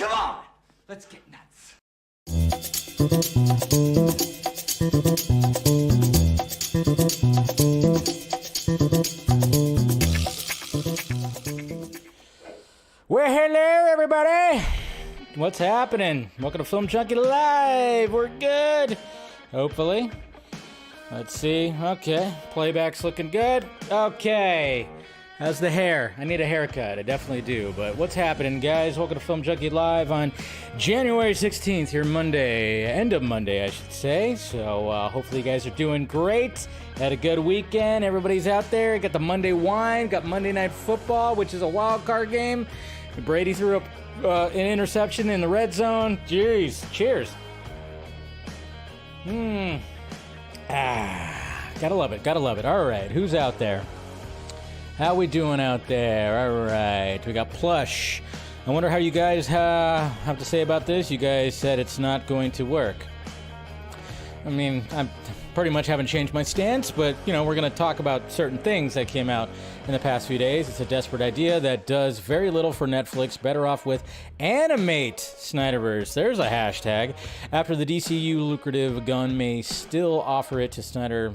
Come on, let's get nuts. Well, hello, everybody. What's happening? Welcome to Film Junkee Live. We're good. Hopefully. Let's see. Okay. Playback's looking good. Okay. How's the hair? I need a haircut. I definitely do. But what's happening, guys? Welcome to Film Junkee Live on January 16th, here Monday. End of Monday, I should say. So hopefully you guys are doing great. Had a good weekend. Everybody's out there. Got the Monday wine. Got Monday Night Football, which is a wild card game. Brady threw up an interception in the red zone. Jeez. Cheers. Gotta love it. Gotta love it. All right. Who's out there? How we doing out there? All right. We got Plush. I wonder how you guys have to say about this. You guys said it's not going to work. I mean, I pretty much haven't changed my stance, but, you know, we're going to talk about certain things that came out in the past few days. It's a desperate idea that does very little for Netflix. Better off with Animate SnyderVerse. There's a hashtag. After the DCU lucrative Gunn may still offer it to Snyder.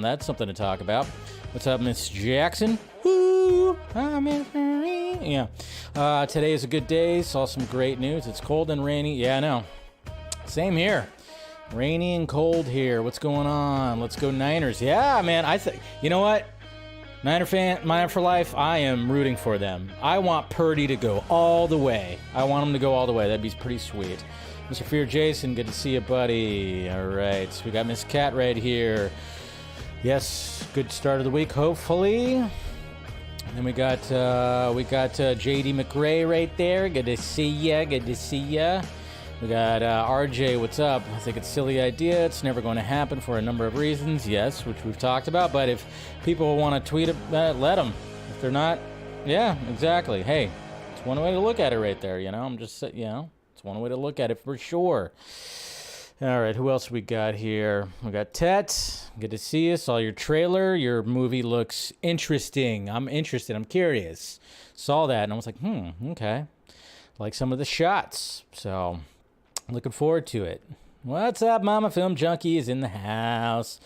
That's something to talk about. What's up, Miss Jackson? Woo! Yeah. Today is a good day. Saw some great news. It's cold and rainy. Yeah, I know. Same here. Rainy and cold here. What's going on? Let's go Niners. Yeah, man. You know what? Niner for life. I am rooting for them. I want Purdy to go all the way. I want him to go all the way. That'd be pretty sweet. Mr. Fear Jason, good to see you, buddy. All right. So we got Miss Cat right here. Yes, good start of the week, hopefully. And then we got JD McRae right there. Good to see ya. Good to see ya. We got RJ, what's up? I think it's a silly idea. It's never going to happen for a number of reasons, yes, which we've talked about. But if people want to tweet it, let them. If they're not, yeah, exactly. Hey, it's one way to look at it right there, you know? I'm just, you know, it's one way to look at it for sure. All right, who else we got here? We got Tet. Good to see you. Saw your trailer. Your movie looks interesting. I'm interested. I'm curious. Saw that, and I was like, okay. Like some of the shots. So, looking forward to it. What's up, Mama? Film Junkee is in the house.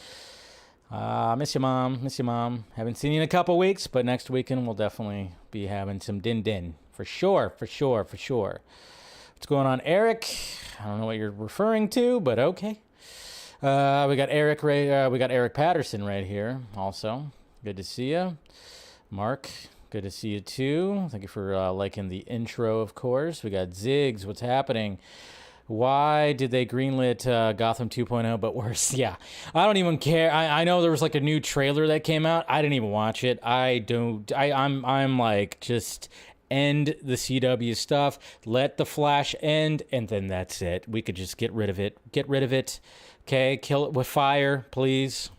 Miss you, Mom. Miss you, Mom. Haven't seen you in a couple weeks, but next weekend we'll definitely be having some din-din. For sure, for sure, for sure. What's going on, Eric? I don't know what you're referring to, but okay. We got Eric. We got Eric Patterson right here. Also, good to see you, Mark. Good to see you too. Thank you for liking the intro, of course. We got Ziggs. What's happening? Why did they greenlit Gotham 2.0 but worse? Yeah, I don't even care. I know there was like a new trailer that came out. I didn't even watch it. I'm like just end the CW stuff, let the Flash end, and then that's it. We could just get rid of it. Get rid of it. Okay, kill it with fire, please.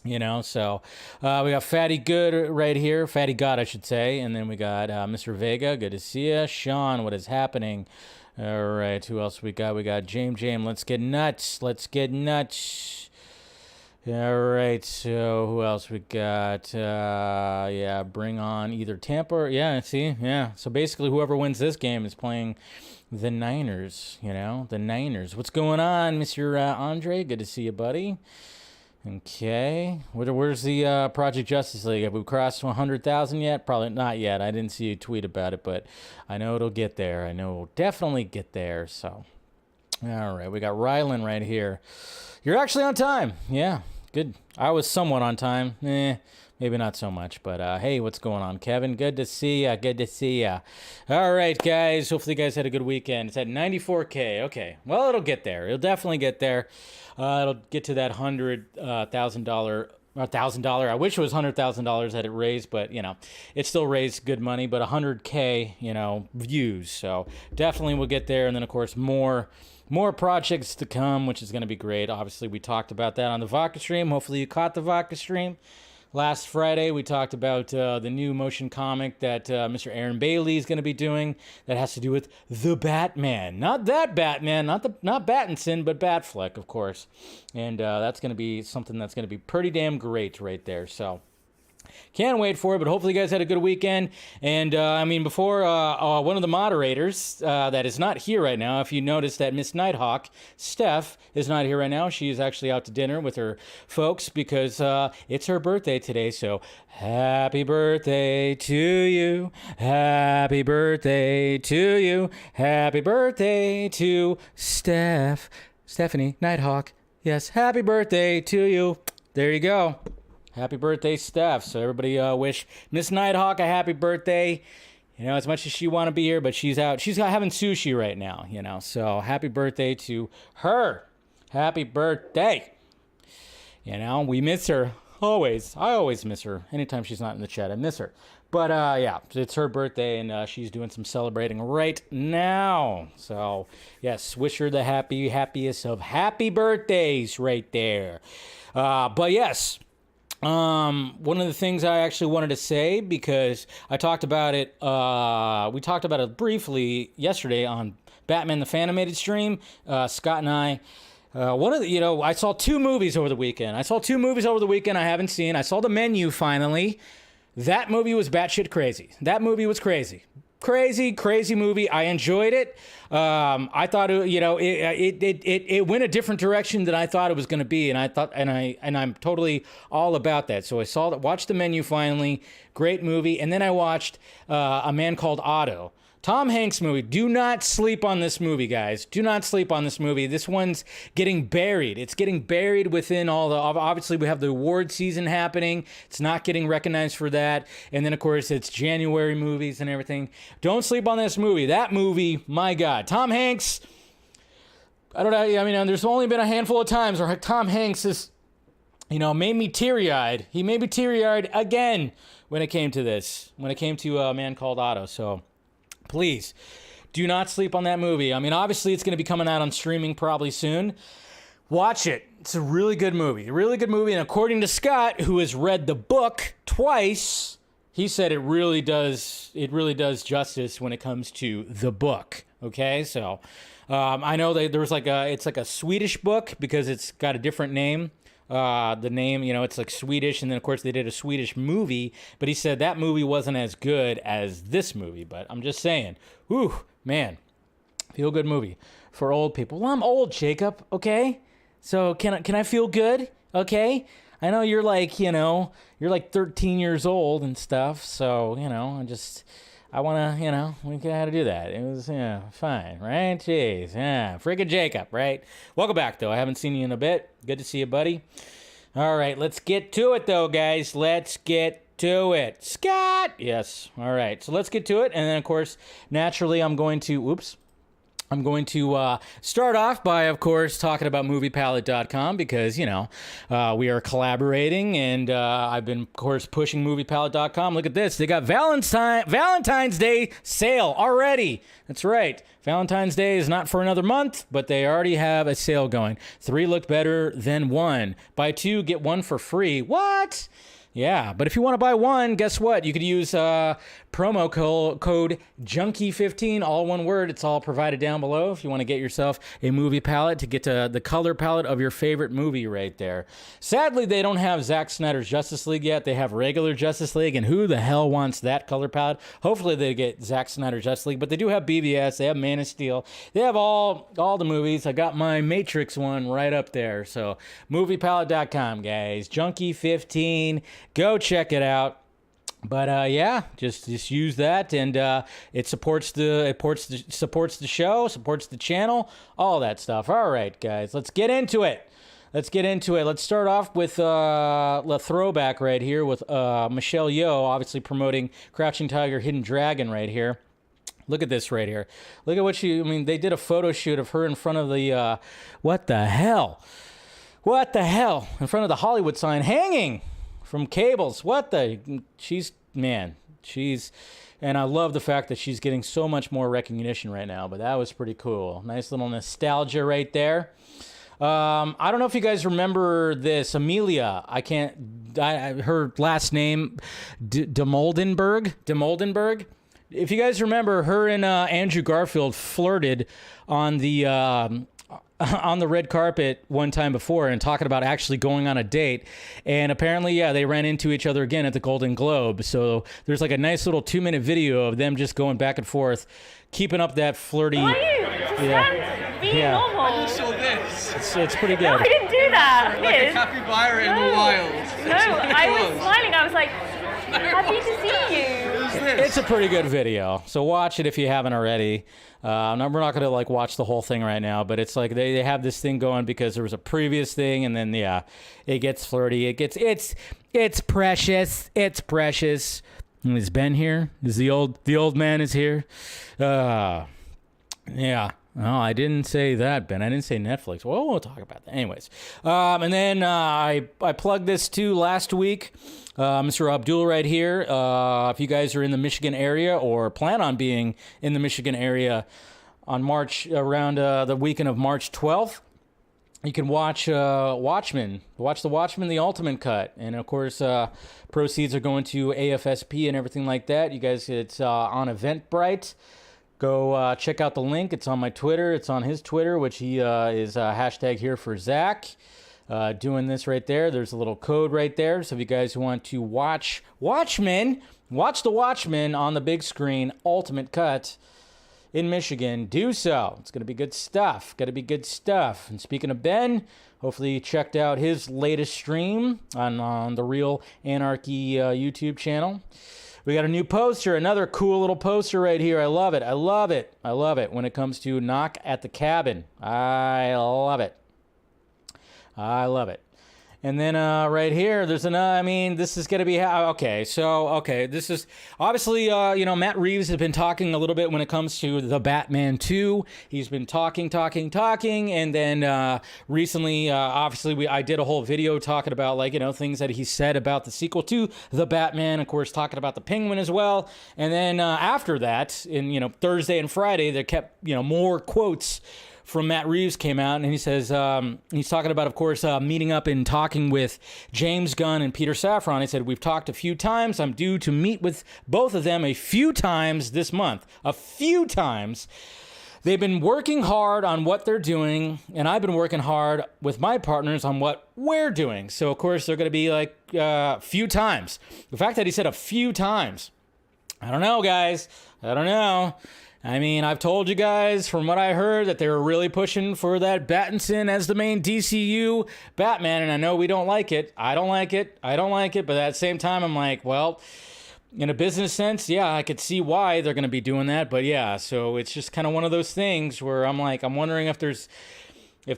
You know, so we got Fatty Good right here. Fatty God, I should say. And then we got Mr. Vega. Good to see you. Sean, what is happening? All right, who else we got? We got James. Let's get nuts. Let's get nuts. All right, so who else we got? Yeah, bring on either Tampa or, yeah, see? Yeah, so basically whoever wins this game is playing the Niners, you know? The Niners. What's going on, Mr. Andre? Good to see you, buddy. Okay, where's the Project Justice League? Have we crossed 100,000 yet? Probably not yet. I didn't see you tweet about it, but I know it'll get there. I know it'll definitely get there, so. All right, we got Rylan right here. You're actually on time. Yeah, good. I was somewhat on time. Maybe not so much, but hey, what's going on, Kevin? Good to see ya. Good to see ya. All right, guys. Hopefully you guys had a good weekend. It's at 94K. Okay, well, it'll get there. It'll definitely get there. It'll get to that $100,000. I wish it was $100,000 that it raised, but you know, it still raised good money. But 100K, you know, views. So definitely we'll get there, and then of course more projects to come, which is going to be great. Obviously, we talked about that on the Vodka stream. Hopefully, you caught the Vodka stream. Last Friday, we talked about the new motion comic that Mr. Aaron Bailey is going to be doing that has to do with the Batman. Not that Batman, not Battinson, but Batfleck, of course. And that's going to be something that's going to be pretty damn great right there. So Can't wait for it, but hopefully you guys had a good weekend. And, before one of the moderators that is not here right now, if you notice that Miss Nighthawk, Steph, is not here right now. She is actually out to dinner with her folks because it's her birthday today. So happy birthday to you. Happy birthday to you. Happy birthday to Stephanie Nighthawk. Yes, happy birthday to you. There you go. Happy birthday, Steph. So everybody wish Miss Nighthawk a happy birthday. You know, as much as she want to be here, but she's out. She's having sushi right now, you know. So happy birthday to her. Happy birthday. You know, we miss her always. I always miss her. Anytime she's not in the chat, I miss her. But, yeah, it's her birthday, and she's doing some celebrating right now. So, yes, wish her the happiest of happy birthdays right there. But, yes. One of the things I actually wanted to say, because I talked about it, we talked about it briefly yesterday on Batman the Fanimated stream, Scott and I, I saw 2 movies over the weekend. I haven't seen. I saw The Menu finally. That movie was batshit crazy. Crazy movie. I enjoyed it. I thought it went a different direction than I thought it was going to be, and I'm totally all about that. So watched The Menu finally. Great movie, and then I watched A Man Called Otto. Tom Hanks movie. Do not sleep on this movie, guys. Do not sleep on this movie. This one's getting buried. It's getting buried within all the... Obviously, we have the award season happening. It's not getting recognized for that. And then, of course, it's January movies and everything. Don't sleep on this movie. That movie, my God. Tom Hanks... I don't know. I mean, there's only been a handful of times where Tom Hanks is... made me teary-eyed. He made me teary-eyed again when it came to this. When it came to A Man Called Otto. So... please, do not sleep on that movie. I mean, obviously, it's going to be coming out on streaming probably soon. Watch it. It's a really good movie. And according to Scott, who has read the book twice, he said it really does justice when it comes to the book. Okay, so I know that there was it's like a Swedish book because it's got a different name. The name, it's like Swedish, and then of course they did a Swedish movie, but he said that movie wasn't as good as this movie. But I'm just saying, whew, man, feel good movie for old people. Well, I'm old, Jacob, okay? So can I feel good, okay? I know you're like, you're like 13 years old and stuff, so, I want to, we can how to do that. It was, fine, right? Jeez, freaking Jacob, right? Welcome back, though. I haven't seen you in a bit. Good to see you, buddy. All right, let's get to it, though, guys. Let's get to it. Scott! Yes, all right. So let's get to it. And then, of course, naturally, I'm going to start off by, of course, talking about MoviePalette.com because, we are collaborating, and I've been, of course, pushing MoviePalette.com. Look at this. They got Valentine's Day sale already. That's right. Valentine's Day is not for another month, but they already have a sale going. 3 looked better than 1. Buy 2, get 1 for free. What? Yeah, but if you want to buy 1, guess what? You could use promo code Junkee15, all one word. It's all provided down below if you want to get yourself a movie palette to get to the color palette of your favorite movie right there. Sadly, they don't have Zack Snyder's Justice League yet. They have regular Justice League, and who the hell wants that color palette? Hopefully they get Zack Snyder's Justice League, but they do have BVS. They have Man of Steel. They have all the movies. I got my Matrix one right up there. So MoviePalette.com, guys. Junkee15. Go check it out. But just use that, and it supports the show, supports the channel, all that stuff. All right, guys, let's get into it. Let's start off with a throwback right here with Michelle Yeoh, obviously promoting Crouching Tiger, Hidden Dragon right here. Look at this right here. Look at what they did a photo shoot of her in front of the what the hell? In front of the Hollywood sign hanging from cables. And I love the fact that she's getting so much more recognition right now, but that was pretty cool. Nice little nostalgia right there. I don't know if you guys remember this, Amelia. Her last name, DeMoldenberg. If you guys remember, her and Andrew Garfield flirted on the on the red carpet one time before and talking about actually going on a date. And apparently, yeah, they ran into each other again at the Golden Globe. So there's like a nice little 2-minute video of them just going back and forth, keeping up that flirty. Why are you just being normal? I just saw this. It's pretty good. No, I didn't do that. Like a Liz. capybara in the wild. No, I was smiling. I was like, happy to see you. Who's this? It's a pretty good video, so watch it if you haven't already. We're not gonna like watch the whole thing right now, but it's like they have this thing going because there was a previous thing, and then yeah, it gets flirty. It's precious. It's precious. And is Ben here? Is the old man is here? Yeah. No, I didn't say that, Ben. I didn't say Netflix. Well, we'll talk about that. Anyways. And then I plugged this too last week. Mr. Abdul right here. If you guys are in the Michigan area or plan on being in the Michigan area on around the weekend of March 12th, you can watch Watchmen. Watch The Watchmen, the Ultimate Cut. And, of course, proceeds are going to AFSP and everything like that. You guys, it's on Eventbrite. Go check out the link. It's on my Twitter. It's on his Twitter, which he is hashtag here for Zach. Doing this right there. There's a little code right there. So if you guys want to watch Watchmen, watch The Watchmen on the big screen, Ultimate Cut in Michigan, do so. It's going to be good stuff. Got to be good stuff. And speaking of Ben, hopefully you checked out his latest stream on the Real Anarchy YouTube channel. We got a new poster, another cool little poster right here. I love it. I love it. I love it when it comes to Knock at the Cabin. I love it. I love it. And then right here, there's this is going to be, this is, obviously, Matt Reeves has been talking a little bit when it comes to The Batman 2. He's been talking, and then recently, obviously, I did a whole video talking about, things that he said about the sequel to The Batman, of course, talking about the Penguin as well. And then after that, in, Thursday and Friday, there kept, more quotes from Matt Reeves came out, and he says, he's talking about, of course, meeting up and talking with James Gunn and Peter Safran. He said, we've talked a few times. I'm due to meet with both of them a few times this month. A few times. They've been working hard on what they're doing, and I've been working hard with my partners on what we're doing. So, of course, they're going to be like a few times. The fact that he said a few times, I don't know, guys. I don't know. I mean, I've told you guys from what I heard that they were really pushing for that Pattinson as the main DCU Batman, and I know we don't like it. I don't like it. But at the same time, I'm like, well, in a business sense, yeah, I could see why they're going to be doing that. But yeah, so it's just kind of one of those things where I'm like, I'm wondering if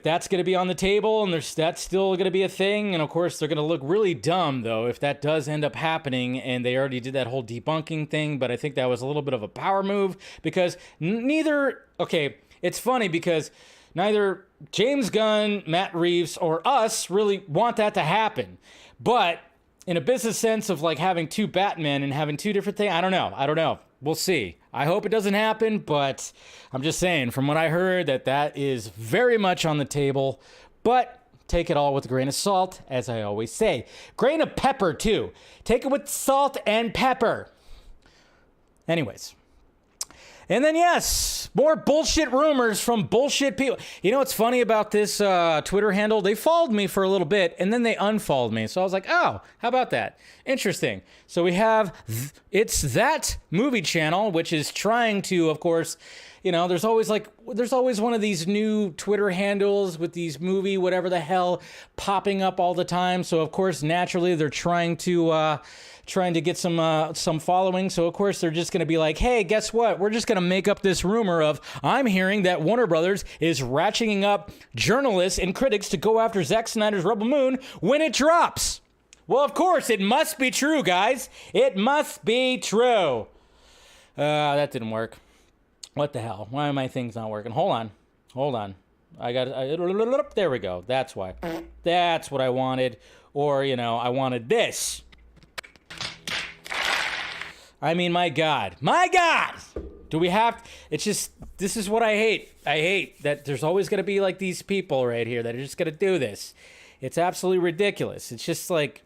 that's going to be on the table and that's still going to be a thing. And of course, they're going to look really dumb, though, if that does end up happening. And they already did that whole debunking thing. But I think that was a little bit of a power move because it's funny because neither James Gunn, Matt Reeves, or us really want that to happen. But in a business sense of like having two Batmen and having two different things, I don't know. We'll see. I hope it doesn't happen, but I'm just saying, from what I heard, that is very much on the table. But take it all with a grain of salt, as I always say. Grain of pepper, too. Take it with salt and pepper. Anyways. And then, yes, more bullshit rumors from bullshit people. You know what's funny about this Twitter handle? They followed me for a little bit, and then they unfollowed me. So I was like, oh, how about that? Interesting. So we have, it's that movie channel, which is trying to, of course, there's always one of these new Twitter handles with these movie, whatever the hell, popping up all the time. So, of course, naturally, they're trying to get some following. So, of course, they're just going to be like, hey, guess what? We're just going to make up this rumor of, I'm hearing that Warner Brothers is ratcheting up journalists and critics to go after Zack Snyder's Rebel Moon when it drops. Well, of course, it must be true, guys. It must be true. That didn't work. What the hell? Why are my things not working? Hold on. There we go. That's why. That's what I wanted. Or, I wanted this. I mean, my God. Do we have, it's just, this is what I hate. I hate that there's always going to be like these people right here that are just going to do this. It's absolutely ridiculous. It's just like,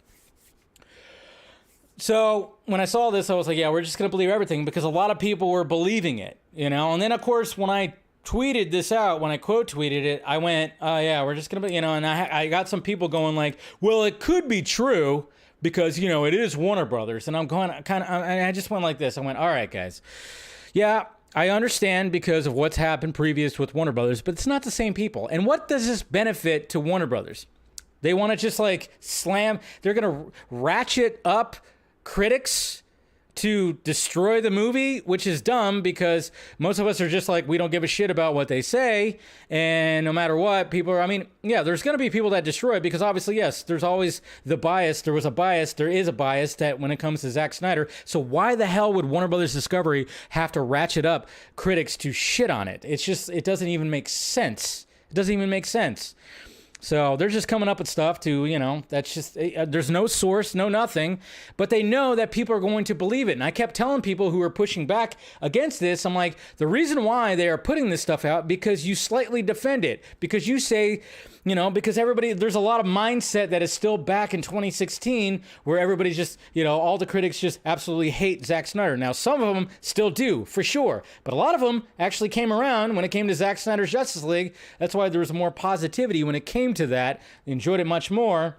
so when I saw this, I was like, yeah, we're just going to believe everything because a lot of people were believing it, And then, of course, when I tweeted this out, when I quote tweeted it, I went, oh yeah, we're just gonna be, and I got some people going like, well, it could be true because, it is Warner Brothers. And I'm going I just went like this. I went, all right, guys. Yeah, I understand because of what's happened previous with Warner Brothers, but it's not the same people. And what does this benefit to Warner Brothers? They want to just like slam, they're going to ratchet up critics to destroy the movie, which is dumb because most of us are just like, we don't give a shit about what they say. And no matter what, people are, there's going to be people that destroy because obviously, yes, there's always the bias. There is a bias that when it comes to Zack Snyder. So why the hell would Warner Brothers Discovery have to ratchet up critics to shit on it? It doesn't even make sense. It doesn't even make sense. So they're just coming up with stuff to, that's just, there's no source, no nothing, but they know that people are going to believe it. And I kept telling people who are pushing back against this, I'm like, the reason why they are putting this stuff out, because you slightly defend it, because you say, because there's a lot of mindset that is still back in 2016 where everybody's just, all the critics just absolutely hate Zack Snyder. Now, some of them still do, for sure. But a lot of them actually came around when it came to Zack Snyder's Justice League. That's why there was more positivity when it came to that. They enjoyed it much more.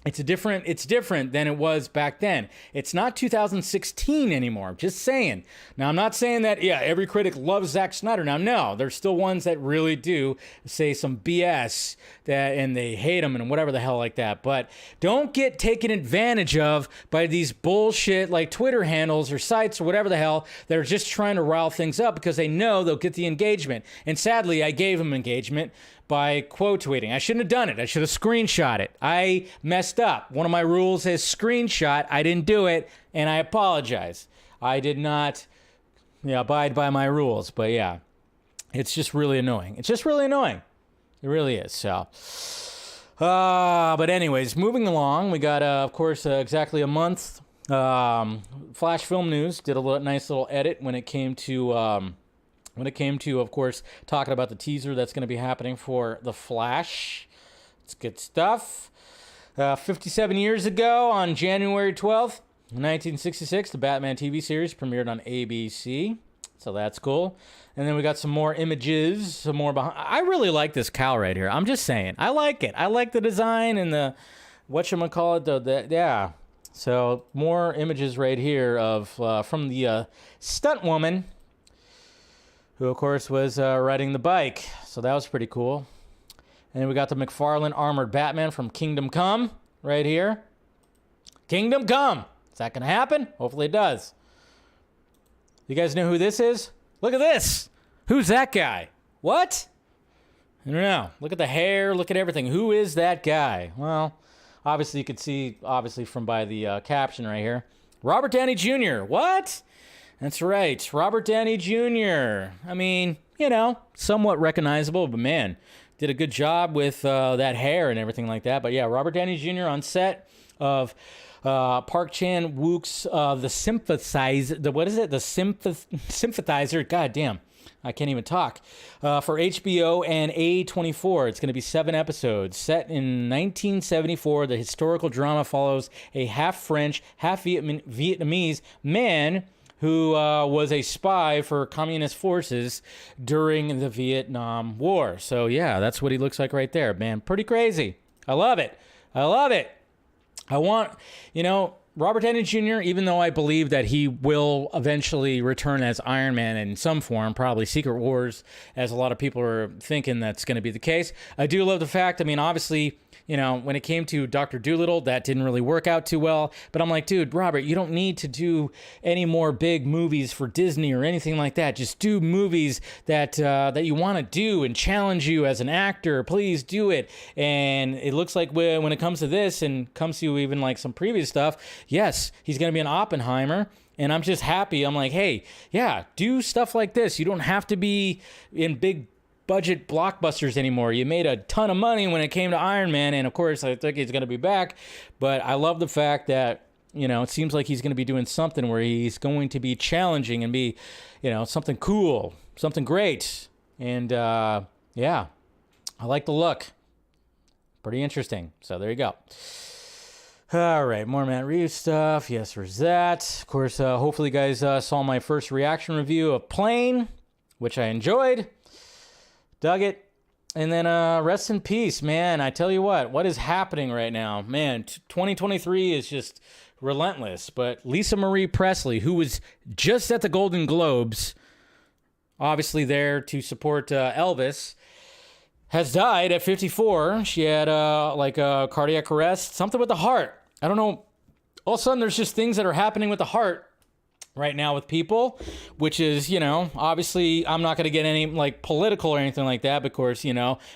It's different than it was back then. It's not 2016 anymore. Just saying. Now, I'm not saying that, every critic loves Zack Snyder. Now, no, there's still ones that really do say some BS and they hate him and whatever the hell like that. But don't get taken advantage of by these bullshit like Twitter handles or sites or whatever the hell that are just trying to rile things up because they know they'll get the engagement. And sadly, I gave them engagement by quote tweeting. I shouldn't have done it. I should have screenshot it. I messed up. One of my rules is screenshot. I didn't do it, and I apologize. I did not abide by my rules, but yeah, it's just really annoying. It's just really annoying. It really is. So, but anyways, moving along, we got, of course, exactly a month. Flash Film News did a nice little edit when it came to, of course, talking about the teaser that's going to be happening for The Flash. It's good stuff. 57 years ago, on January 12th, 1966, the Batman TV series premiered on ABC. So that's cool. And then we got some more images, some more behind. I really like this cowl right here. I'm just saying. I like it. I like the design and the, whatchamacallit, yeah. So more images right here of from the stunt woman, who, of course, was riding the bike. So that was pretty cool. And then we got the McFarlane Armored Batman from Kingdom Come right here. Kingdom Come. Is that going to happen? Hopefully it does. You guys know who this is? Look at this. Who's that guy? What? I don't know. Look at the hair. Look at everything. Who is that guy? Well, obviously you could see, from by the caption right here. Robert Downey Jr. What? That's right, Robert Downey Jr. Somewhat recognizable, but man, did a good job with that hair and everything like that. But yeah, Robert Downey Jr. on set of Park Chan-wook's The Sympathizer. God damn, I can't even talk. For HBO and A24. It's going to be 7 episodes. Set in 1974, the historical drama follows a half-French, half-Vietnamese man who was a spy for communist forces during the Vietnam War. So yeah, that's what he looks like right there, man. Pretty crazy. I love it. I want, Robert Downey Jr., even though I believe that he will eventually return as Iron Man in some form, probably Secret Wars, as a lot of people are thinking that's going to be the case. I do love the fact, obviously, when it came to Dr. Dolittle, that didn't really work out too well. But I'm like, dude, Robert, you don't need to do any more big movies for Disney or anything like that. Just do movies that you want to do and challenge you as an actor. Please do it. And it looks like when it comes to this and comes to even like some previous stuff, yes, he's going to be an Oppenheimer. And I'm just happy. I'm like, hey, yeah, do stuff like this. You don't have to be in big budget blockbusters anymore. You made a ton of money when it came to Iron Man, and of course I think he's going to be back, but I love the fact that it seems like he's going to be doing something where he's going to be challenging and be something cool, something great. And yeah, I like the look. Pretty interesting. So there you go. All right, more Matt Reeves stuff. Yes, there's that. Of course, hopefully you guys saw my first reaction review of Plane, which I enjoyed. Dug it. And then rest in peace, man. I tell you what is happening right now? Man, 2023 is just relentless. But Lisa Marie Presley, who was just at the Golden Globes, obviously there to support Elvis, has died at 54. She had a cardiac arrest, something with the heart. I don't know. All of a sudden, there's just things that are happening with the heart right now with people, which is, obviously I'm not going to get any political or anything like that, because,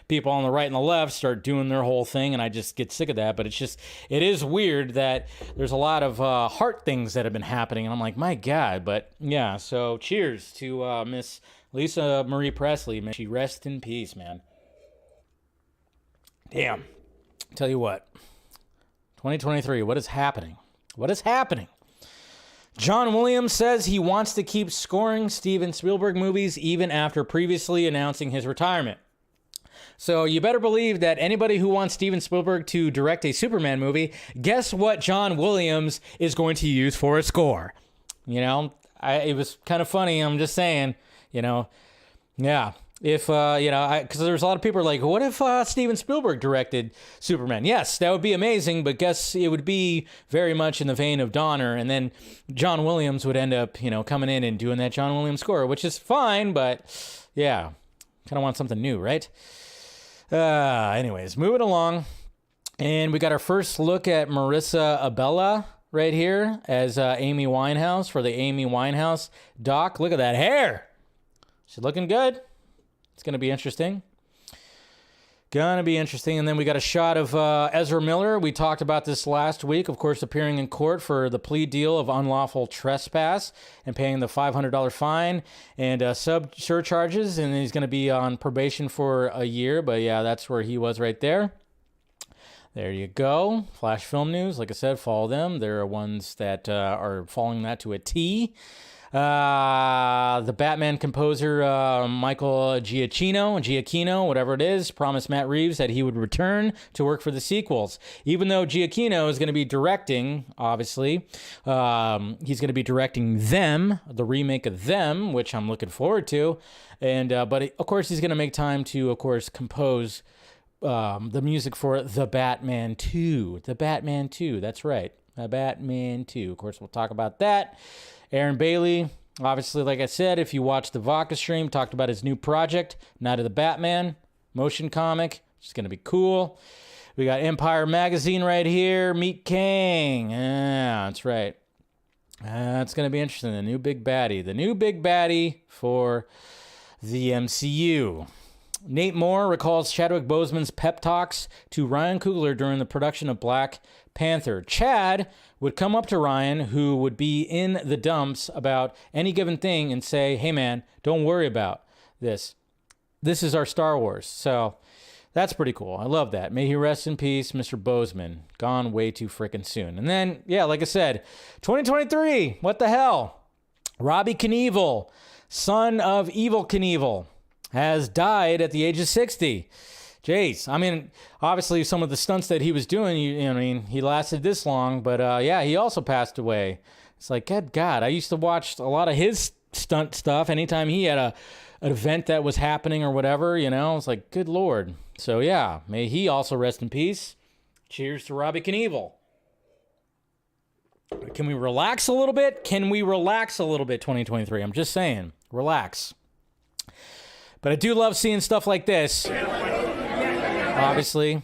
people on the right and the left start doing their whole thing, and I just get sick of that. But it is weird that there's a lot of heart things that have been happening, and I'm like, my God. But yeah, so cheers to Miss Lisa Marie Presley. May she rest in peace, man. Damn. Tell you what, 2023, what is happening? What is happening? John Williams says he wants to keep scoring Steven Spielberg movies even after previously announcing his retirement. So you better believe that anybody who wants Steven Spielberg to direct a Superman movie, guess what John Williams is going to use for a score? It was kind of funny. I'm just saying, yeah. If, because there's a lot of people are like, what if Steven Spielberg directed Superman? Yes, that would be amazing, but guess it would be very much in the vein of Donner, and then John Williams would end up, coming in and doing that John Williams score, which is fine, but yeah, kind of want something new, right? Anyways, moving along, and we got our first look at Marissa Abella right here as Amy Winehouse for the Amy Winehouse doc. Look at that hair. She's looking good. It's going to be interesting. And then we got a shot of Ezra Miller. We talked about this last week, of course, appearing in court for the plea deal of unlawful trespass and paying the $500 fine and surcharges. And he's going to be on probation for a year. But yeah, that's where he was right there. There you go. Flash Film News. Like I said, follow them. There are ones that are following that to a T. The Batman composer Michael Giacchino, whatever it is, promised Matt Reeves that he would return to work for the sequels. Even though Giacchino is going to be directing, obviously, he's going to be directing Them, the remake of Them, which I'm looking forward to. And but of course, he's going to make time to, of course, compose the music for The Batman 2. The Batman 2, that's right. The Batman 2. Of course, we'll talk about that. Aaron Bailey, obviously, like I said, if you watched the Vodka stream, talked about his new project, Night of the Batman, motion comic, which is going to be cool. We got Empire Magazine right here. Meet Kang. Yeah, that's right. It's going to be interesting. The new big baddie for the MCU. Nate Moore recalls Chadwick Boseman's pep talks to Ryan Coogler during the production of Black Panther. Chad would come up to Ryan, who would be in the dumps about any given thing, and say, hey man, don't worry about this. This is our Star Wars. So that's pretty cool. I love that. May he rest in peace, Mr. Boseman. Gone way too freaking soon. And then, yeah, like I said, 2023, what the hell? Robbie Knievel, son of Evil Knievel, has died at the age of 60. Jeez. I mean, obviously some of the stunts that he was doing, he lasted this long, but yeah, he also passed away. It's like, good God, I used to watch a lot of his stunt stuff anytime he had an event that was happening or whatever, it's like, good Lord. So yeah, may he also rest in peace. Cheers to Robbie Knievel. Can we relax a little bit? 2023? I'm just saying, relax. But I do love seeing stuff like this. Obviously,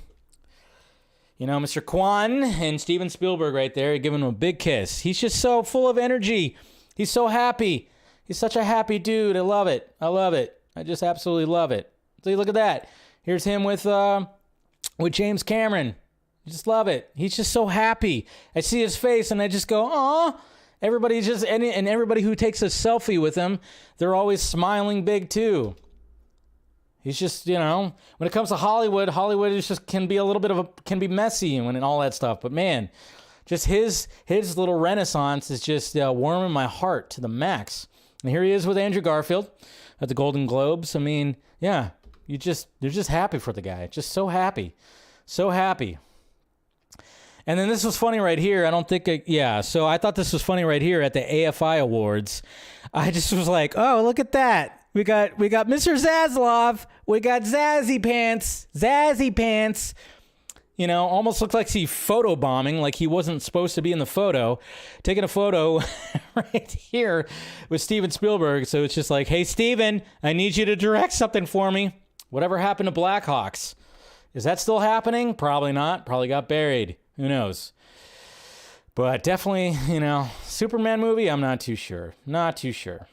Mr. Kwan and Steven Spielberg right there, giving him a big kiss. He's just so full of energy. He's so happy. He's such a happy dude. I love it. I just absolutely love it. See, look at that. Here's him with James Cameron. I just love it. He's just so happy. I see his face and I just go, aw. Everybody's just, and everybody who takes a selfie with him, they're always smiling big too. He's just, when it comes to Hollywood is just can be a little bit can be messy and all that stuff. But man, just his little renaissance is just warming my heart to the max. And here he is with Andrew Garfield at the Golden Globes. I mean, yeah, you're just happy for the guy. Just so happy. And then this was funny right here. So I thought this was funny right here at the AFI Awards. I just was like, oh, look at that. We got Mr. Zaslav. We got Zazzy Pants. You know, almost looked like he photo bombing, like he wasn't supposed to be in the photo. Taking a photo right here with Steven Spielberg. So it's just like, hey, Steven, I need you to direct something for me. Whatever happened to Blackhawks? Is that still happening? Probably not. Probably got buried. Who knows? But definitely, you know, Superman movie, I'm not too sure. Not too sure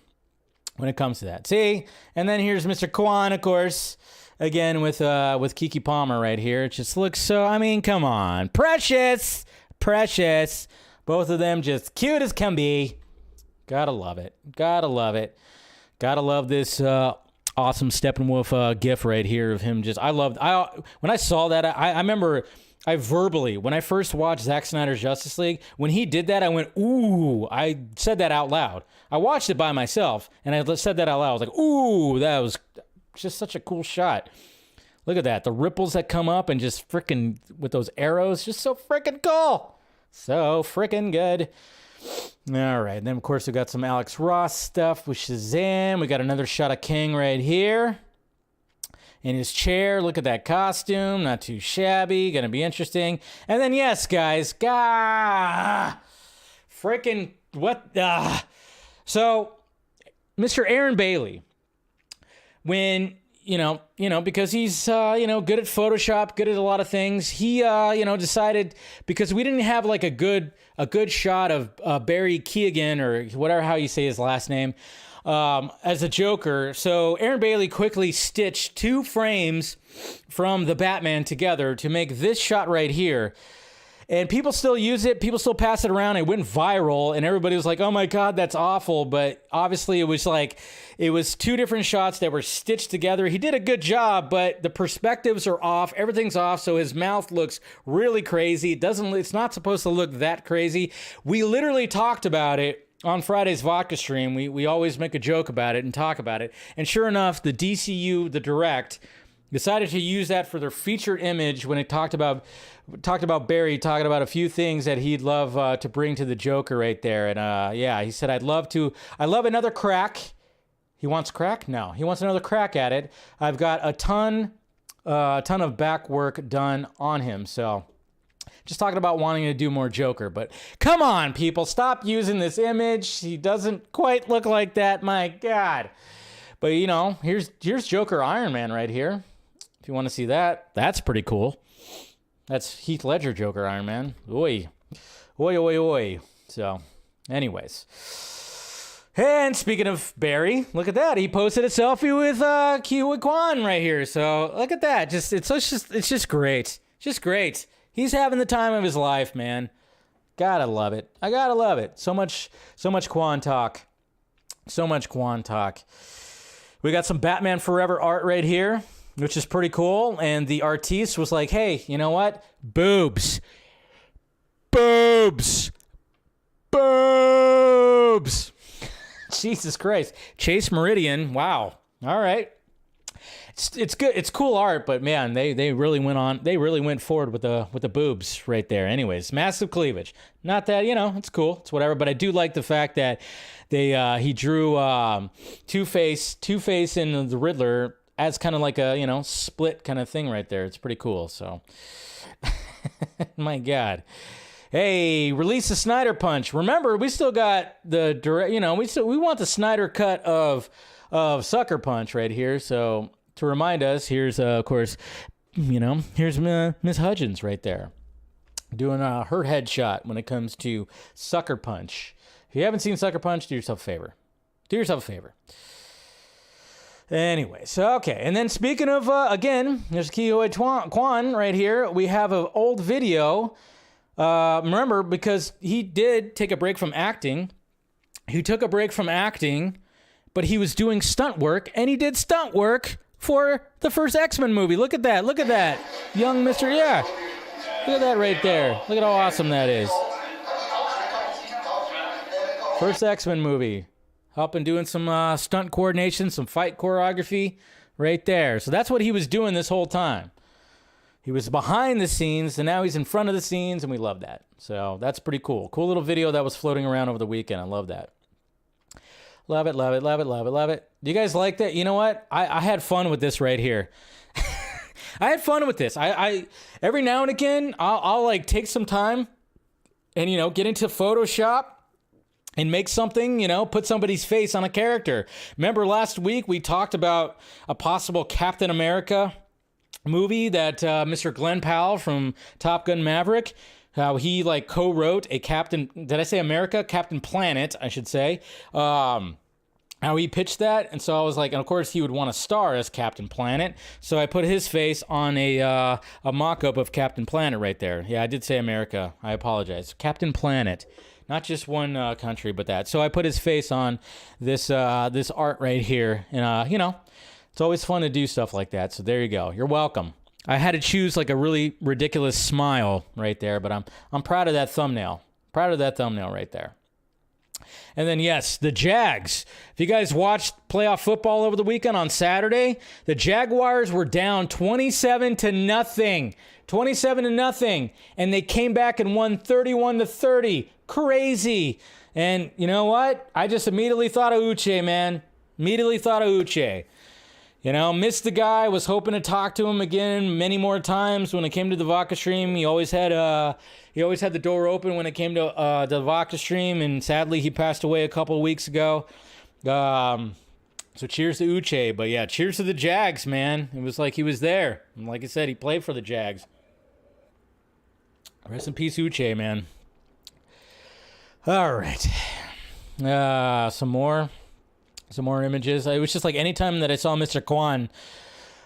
when it comes to that. See? And then here's Mr. Kwan, of course. Again, with Keke Palmer right here. It just looks so, I mean, come on. Precious. Both of them just cute as can be. Gotta love it. Gotta love this awesome Steppenwolf gif right here of him just, when I saw that, I remember I verbally, when I first watched Zack Snyder's Justice League, when he did that, I went, ooh, I said that out loud. I watched it by myself, and I said that out loud. I was like, ooh, that was just such a cool shot. Look at that. The ripples that come up and just freaking with those arrows, just so freaking cool. So freaking good. All right. And then, of course, we got some Alex Ross stuff with Shazam. We got another shot of King right here in his chair. Look at that costume. Not too shabby. Going to be interesting. And then, yes, guys. Freaking what? So, Mr. Aaron Bailey, when, you know, because he's, good at Photoshop, good at a lot of things, he, decided, because we didn't have like a good shot of Barry Keoghan, or whatever, how you say his last name, as a Joker. So Aaron Bailey quickly stitched 2 frames from the Batman together to make this shot right here. And people still use it. People still pass it around. It went viral, and everybody was like, oh my God, that's awful. But obviously it was 2 different shots that were stitched together. He did a good job, but the perspectives are off. Everything's off, so his mouth looks really crazy. It's not supposed to look that crazy. We literally talked about it on Friday's Vodka stream. We always make a joke about it and talk about it. And sure enough, the DCU, the Direct, decided to use that for their featured image when it talked about Barry talking about a few things that he'd love to bring to the Joker right there. And he said, I'd love another crack. He wants crack? No, he wants another crack at it. I've got a ton of back work done on him. So just talking about wanting to do more Joker, but come on, people, stop using this image. He doesn't quite look like that. My God. But here's Joker Iron Man right here. If you want to see that, that's pretty cool. That's Heath Ledger Joker Iron Man. Oi. So, anyways. And speaking of Barry, look at that. He posted a selfie with Kiwi Kwan right here. So, look at that. It's just great. Just great. He's having the time of his life, man. Gotta love it. I gotta love it. So much Kwan talk. We got some Batman Forever art right here, which is pretty cool. And the artiste was like, hey, you know what? Boobs. Jesus Christ. Chase Meridian. Wow. All right. It's good. It's cool art, but man, they really went forward with the boobs right there. Anyways, massive cleavage. Not that, it's cool. It's whatever, but I do like the fact that he drew Two-Face and the Riddler as kind of like a, split kind of thing right there. It's pretty cool. So, my God. Hey, release the Snyder Punch. Remember, we still got the direct, we want the Snyder cut of Sucker Punch right here. So, to remind us, here's, of course, here's Miss Hudgens right there doing her headshot when it comes to Sucker Punch. If you haven't seen Sucker Punch, do yourself a favor. Anyways, okay. And then speaking of, again, there's Kiwi Kwan right here. We have an old video. Remember, because he did take a break from acting. He took a break from acting, but he was doing stunt work, and he did stunt work for the first X-Men movie. Look at that. Young Mr. Yeah. Look at that right there. Look at how awesome that is. First X-Men movie. Helping doing some stunt coordination, some fight choreography right there. So that's what he was doing this whole time. He was behind the scenes, and now he's in front of the scenes, and we love that. So that's pretty cool. Cool little video that was floating around over the weekend. I love that. Love it, love it, love it, love it, love it. Do you guys like that? You know what? I had fun with this right here. I had fun with this. I every now and again, I'll like take some time and, you know, get into Photoshop and make something, you know, put somebody's face on a character. Remember last week we talked about a possible Captain America movie that Mr. Glenn Powell from Top Gun Maverick, how he like co-wrote a Captain, did I say America? Captain Planet, I should say. How he pitched that, and so I was like, and of course he would want to star as Captain Planet, so I put his face on a mock-up of Captain Planet right there. Yeah, I did say America. I apologize. Captain Planet, not just one country, but that. So I put his face on this art right here, and you know, it's always fun to do stuff like that. So there you go. You're welcome. I had to choose like a really ridiculous smile right there, but I'm proud of that thumbnail. Proud of that thumbnail right there. And then, yes, the Jags. If you guys watched playoff football over the weekend on Saturday, the Jaguars were down 27-0. 27-0. And they came back and won 31-30. Crazy. And you know what? I just immediately thought of Uche, man. Immediately thought of Uche. You know, missed the guy, was hoping to talk to him again many more times when it came to the Vodka stream. He always had the door open when it came to the Vodka stream, and sadly he passed away a couple of weeks ago. So cheers to Uche, but yeah, cheers to the Jags, man. It was like he was there. And like I said, he played for the Jags. Rest in peace, Uche, man. All right. Some more images. It was just like anytime that I saw Mr. Kwan,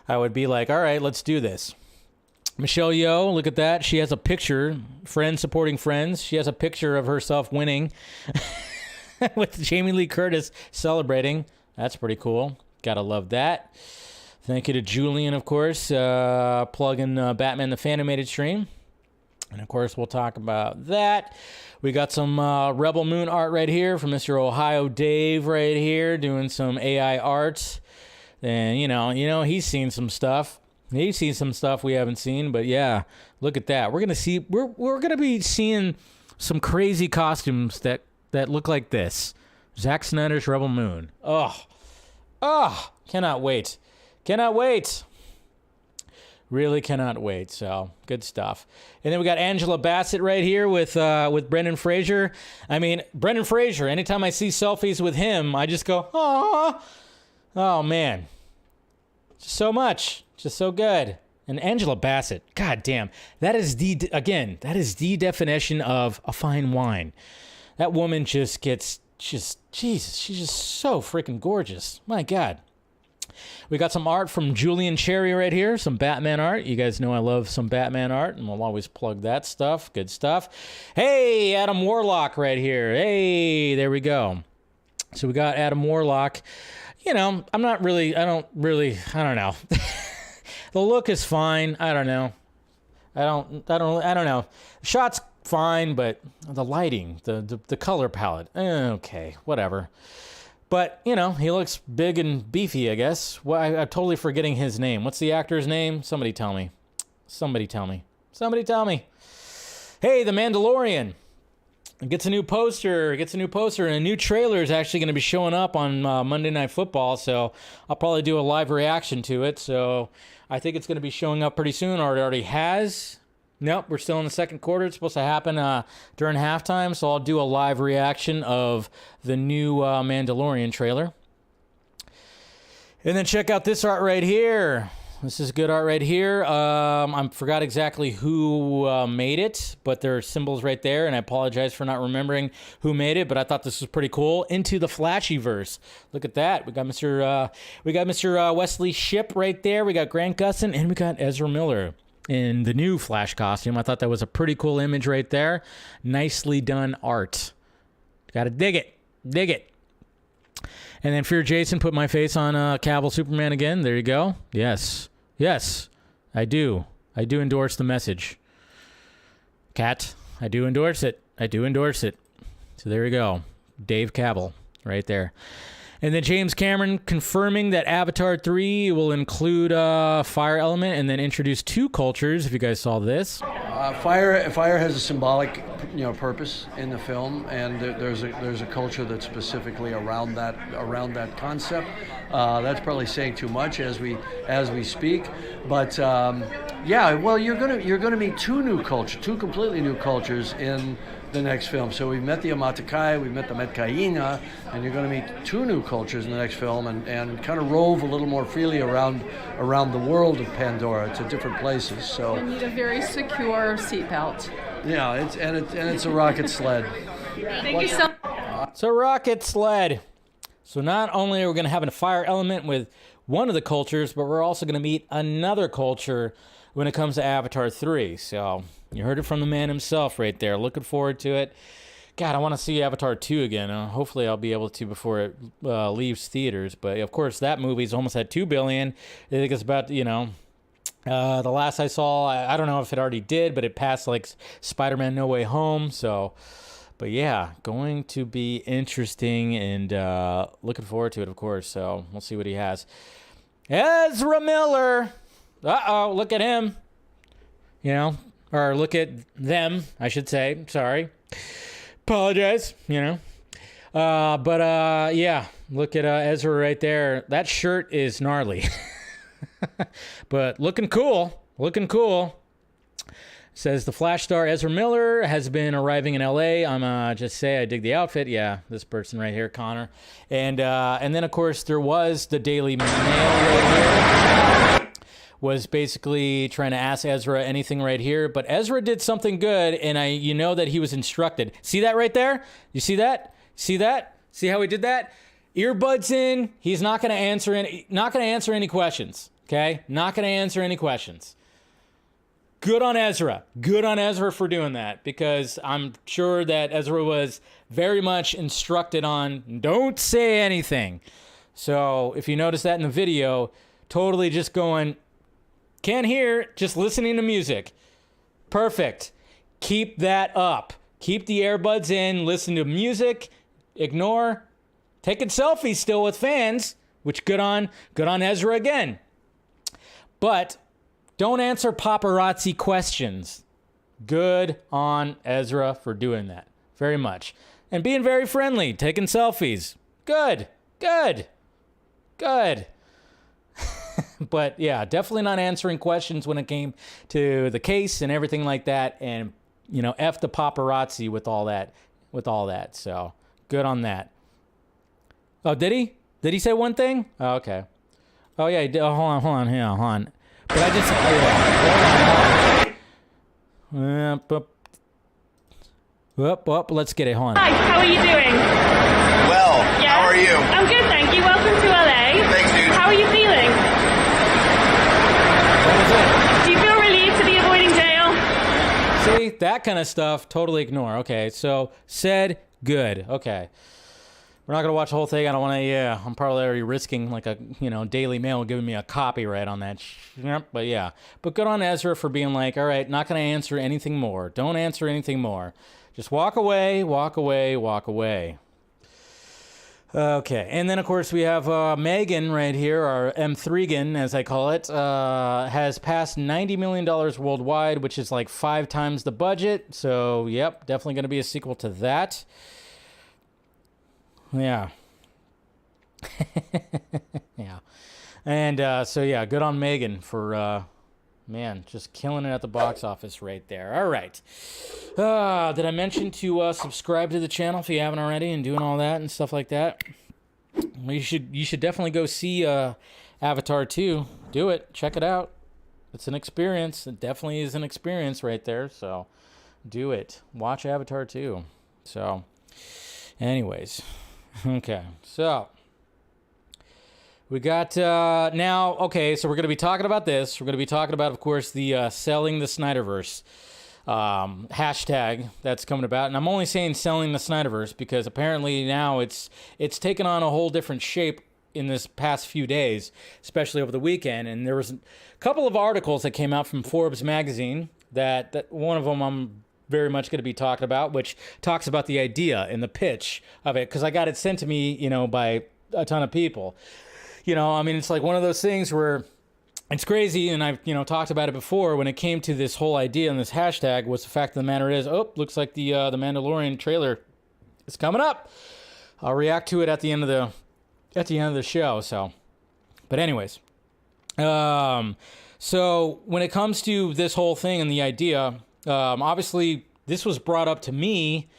I would be like, all right, let's do this. Michelle Yeoh, look at that. She has a picture, friends supporting friends. She has a picture of herself winning with Jamie Lee Curtis celebrating. That's pretty cool. Gotta love that. Thank you to Julian, of course, plugging Batman the Fanimated stream. And of course, we'll talk about that. We got some Rebel Moon art right here from Mr. Ohio Dave right here doing some AI art. And, you know, he's seen some stuff. He's seen some stuff we haven't seen, but yeah, look at that. We're gonna be seeing some crazy costumes that look like this. Zack Snyder's Rebel Moon. Oh, cannot wait. Cannot wait. Really cannot wait. So good stuff. And then we got Angela Bassett right here with Brendan Fraser. I mean, Brendan Fraser. Anytime I see selfies with him, I just go, oh man, just so much, just so good. And Angela Bassett, god damn, that is the definition of a fine wine. That woman Jesus, she's just so freaking gorgeous. My God. We got some art from Julian Cherry right here, some Batman art. You guys know I love some Batman art, and we'll always plug that stuff. Good stuff. Hey, Adam Warlock right here. Hey, there we go. So we got Adam Warlock. You know, I don't know. The look is fine. I don't know. I don't know. Shot's fine, but the lighting, the color palette, okay, whatever. But, you know, he looks big and beefy, I guess. Well, I'm totally forgetting his name. What's the actor's name? Somebody tell me. Somebody tell me. Somebody tell me. Hey, The Mandalorian. Gets a new poster. And a new trailer is actually going to be showing up on Monday Night Football. So I'll probably do a live reaction to it. So I think it's going to be showing up pretty soon, or it already has. Nope, we're still in the second quarter. It's supposed to happen during halftime, so I'll do a live reaction of the new Mandalorian trailer. And then check out this art right here. This is good art right here. I forgot exactly who made it, but there are symbols right there, and I apologize for not remembering who made it, but I thought this was pretty cool. Into the Flashyverse. Look at that. We got Mr. Wesley Shipp right there. We got Grant Gustin, and we got Ezra Miller in the new Flash costume. I thought that was a pretty cool image right there. Nicely done art. Gotta dig it. Dig it. And then Fear Jason put my face on Cavill Superman again. There you go. Yes. Yes. I do. I do endorse the message. Cat, I do endorse it. I do endorse it. So there you go. Dave Cavill right there. And then James Cameron confirming that Avatar 3 will include Fire Element and then introduce two cultures, if you guys saw this. Fire has a symbolic, purpose in the film, and there's a culture that's specifically around that concept. That's probably saying too much as we speak, but well, you're gonna meet two completely new cultures in the next film. So we've met the Amatakai, we've met the Metkaina, and you're going to meet two new cultures in the next film, and kind of rove a little more freely around the world of Pandora to different places. So you need a very secure seatbelt. Yeah, it's a rocket sled. Thank you so much. It's a rocket sled. So not only are we going to have a fire element with one of the cultures, but we're also going to meet another culture when it comes to Avatar 3. So you heard it from the man himself right there. Looking forward to it. God, I want to see Avatar 2 again. Hopefully I'll be able to before it leaves theaters. But, of course, that movie's almost at $2 billion. I think it's about, the last I saw, I don't know if it already did, but it passed, like, Spider-Man No Way Home. So, but, yeah, going to be interesting and looking forward to it, of course. So we'll see what he has. Ezra Miller. Uh-oh, look at him. Or look at them, I should say. Sorry. Apologize, yeah, look at Ezra right there. That shirt is gnarly. But looking cool. Says the Flash star Ezra Miller has been arriving in LA. I'm just say I dig the outfit. Yeah, this person right here, Connor. And then of course there was the Daily Mail right here. Was basically trying to ask Ezra anything right here, but Ezra did something good, and that he was instructed. See that right there? You see that? See that? See how he did that? Earbuds in. He's not going to answer any questions. Okay, not going to answer any questions. Good on Ezra. Good on Ezra for doing that, because I'm sure that Ezra was very much instructed on don't say anything. So if you notice that in the video, totally just going. Can't hear, just listening to music. Perfect. Keep that up. Keep the earbuds in, listen to music, ignore. Taking selfies still with fans, which good on Ezra again. But don't answer paparazzi questions. Good on Ezra for doing that. Very much. And being very friendly, taking selfies. Good. But yeah, definitely not answering questions when it came to the case and everything like that. And, F the paparazzi with all that. So good on that. Oh, did he? Did he say one thing? Oh, okay. Oh, yeah, he did. Oh, hold on. But I just, hold on. Let's get it. Hold on. Hi, how are you doing? Well, Yeah? how are you? I'm good, thank you. Welcome to LA. Thanks, dude. How are you feeling? Do you feel relieved to be avoiding jail? See, that kind of stuff, totally ignore. Okay, so said good. Okay. We're not going to watch the whole thing. I don't want to, I'm probably already risking like a, Daily Mail giving me a copyright on that. But yeah. But good on Ezra for being like, all right, not going to answer anything more. Don't answer anything more. Just walk away. Okay, and then of course we have Megan right here, or M3gan as I call it, has passed $90 million worldwide, which is like 5 times the budget. So, yep, definitely going to be a sequel to that. Yeah. Yeah. And so, yeah, good on Megan for, just killing it at the box office right there. All right. Did I mention to subscribe to the channel if you haven't already and doing all that and stuff like that? Well, you should definitely go see Avatar 2. Do it. Check it out. It's an experience. It definitely is an experience right there. So do it. Watch Avatar 2. So anyways. Okay. So we got now, okay, so we're going to be talking about this. We're going to be talking about, of course, the selling the SnyderVerse hashtag that's coming about. And I'm only saying selling the SnyderVerse because apparently now it's taken on a whole different shape in this past few days, especially over the weekend. And there was a couple of articles that came out from Forbes magazine that one of them I'm very much going to be talking about, which talks about the idea and the pitch of it, because I got it sent to me, by a ton of people. It's like one of those things where it's crazy, and I've talked about it before. When it came to this whole idea and this hashtag, was the fact of the matter is, looks like the Mandalorian trailer is coming up. I'll react to it at the end of the show. So, but anyways, so when it comes to this whole thing and the idea, obviously this was brought up to me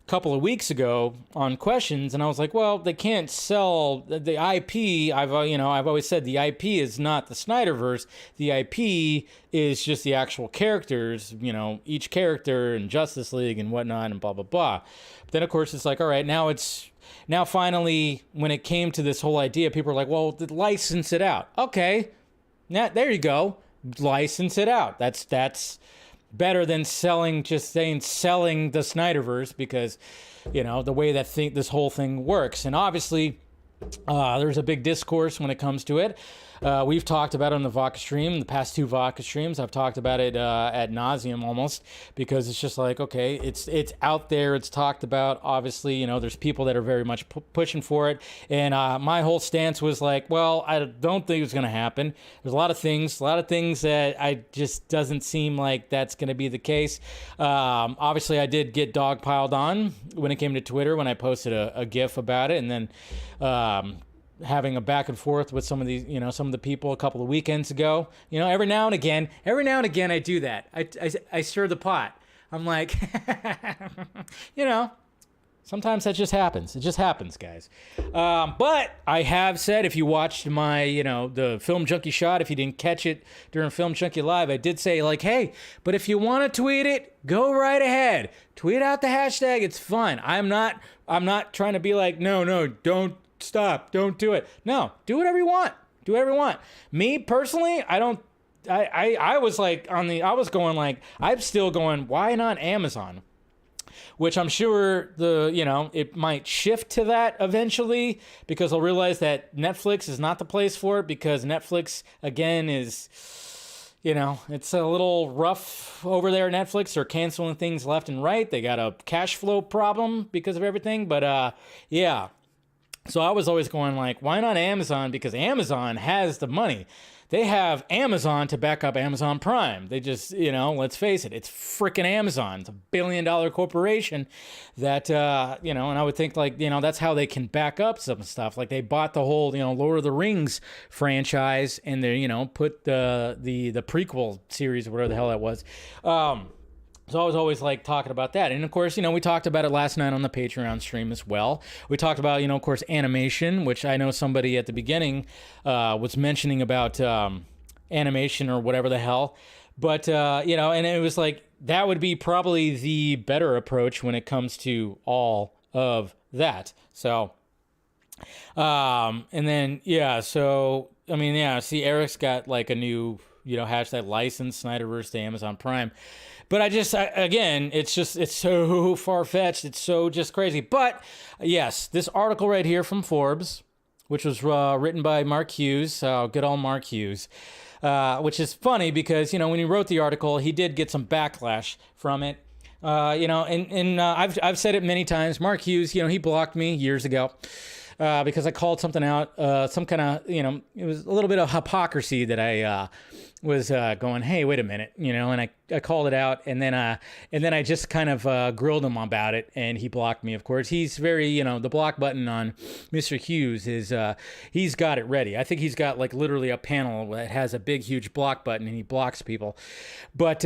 couple of weeks ago on questions, and I was like, well, they can't sell the IP. I've always said the IP is not the SnyderVerse. The IP is just the actual characters, each character in Justice League and whatnot and blah blah blah. But then of course it's like, all right, now finally when it came to this whole idea, people are like, well, license it out. Okay, now there you go, license it out. That's better than selling the SnyderVerse, because the way that this whole thing works. And obviously there's a big discourse when it comes to it. We've talked about it on the Vodka stream, the past 2 Vodka streams. I've talked about it ad nauseum almost, because it's just like, okay, it's out there, it's talked about. Obviously, there's people that are very much pushing for it. And my whole stance was like, well, I don't think it's going to happen. There's a lot of things that I just doesn't seem like that's going to be the case. Obviously, I did get dogpiled on when it came to Twitter when I posted a GIF about it, and then having a back and forth with some of these, some of the people a couple of weekends ago. Every now and again I do that. I stir the pot. I'm like, sometimes that just happens. It just happens, guys. But I have said, if you watched my, the Film Junkee shot, if you didn't catch it during Film Junkee Live, I did say like, hey, but if you want to tweet it, go right ahead. Tweet out the hashtag. It's fun. I'm not trying to be like, no, don't stop, don't do it. No, do whatever you want. Do whatever you want. Me personally, I was I'm still going, why not Amazon? Which I'm sure it might shift to that eventually, because I'll realize that Netflix is not the place for it, because Netflix again is, it's a little rough over there. Netflix, they're canceling things left and right. They got a cash flow problem because of everything. But yeah. So I was always going like, why not Amazon? Because Amazon has the money. They have Amazon to back up Amazon Prime. They just, let's face it, it's freaking Amazon. It's $1 billion corporation that, and I would think like, that's how they can back up some stuff. Like they bought the whole, Lord of the Rings franchise, and they, put the prequel series, or whatever the hell that was. So I was always like talking about that. And of course, we talked about it last night on the Patreon stream as well. We talked about, of course, animation, which I know somebody at the beginning was mentioning about animation or whatever the hell. But, and it was like, that would be probably the better approach when it comes to all of that. So, and then, see, Eric's got like a new, hashtag license SnyderVerse to Amazon Prime. But again, it's so far-fetched. It's so just crazy. But yes, this article right here from Forbes, which was written by Mark Hughes, good old Mark Hughes, which is funny because, when he wrote the article, he did get some backlash from it. I've said it many times. Mark Hughes, he blocked me years ago. Because I called something out, some kind of, it was a little bit of hypocrisy that I was going, hey, wait a minute, and I called it out, and then I just kind of grilled him about it, and he blocked me, of course. He's very, the block button on Mr. Hughes is, he's got it ready. I think he's got like literally a panel that has a big, huge block button, and he blocks people. But,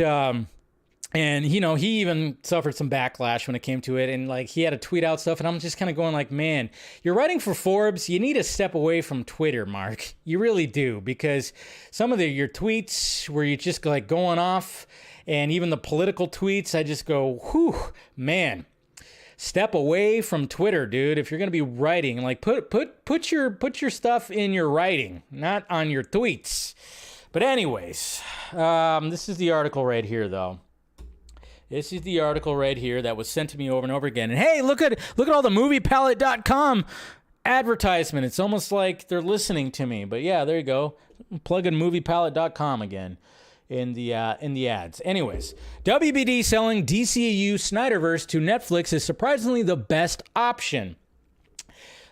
and, he even suffered some backlash when it came to it. And, like, he had to tweet out stuff. And I'm just kind of going like, man, you're writing for Forbes. You need to step away from Twitter, Mark. You really do. Because some of your tweets where you're just, like, going off. And even the political tweets, I just go, whew, man. Step away from Twitter, dude. If you're going to be writing, like, put your stuff in your writing, not on your tweets. But anyways, this is the article right here, though. This is the article right here that was sent to me over and over again. And hey, look at all the moviepalette.com advertisement. It's almost like they're listening to me. But yeah, there you go. Plug in moviepalette.com again in the ads. Anyways, WBD selling DCEU SnyderVerse to Netflix is surprisingly the best option.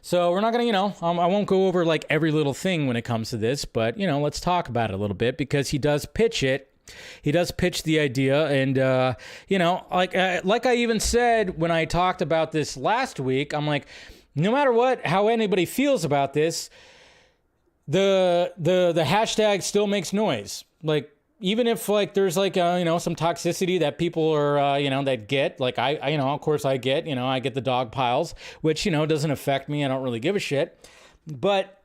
So we're not going to, I won't go over like every little thing when it comes to this, but, let's talk about it a little bit because he does pitch it. He does pitch the idea. And, like I even said when I talked about this last week, I'm like, no matter how anybody feels about this, the hashtag still makes noise. Like, even if like there's like some toxicity that people are that get, like I of course I get the dog piles, which doesn't affect me. I don't really give a shit. But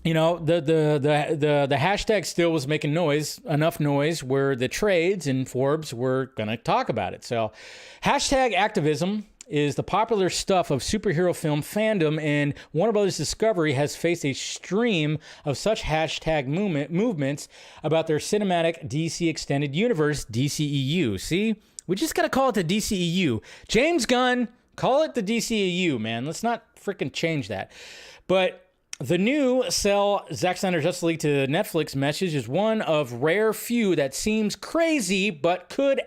the hashtag still was making enough noise where the trades and Forbes were gonna talk about it. So hashtag activism is the popular stuff of superhero film fandom, and Warner Brothers Discovery has faced a stream of such hashtag movements about their cinematic DC Extended Universe, DCEU. See? We just gotta call it the DCEU. James Gunn, call it the DCEU, man. Let's not freaking change that. But the new sell Zack Snyder Justice League to Netflix message is one of rare few that seems crazy, but could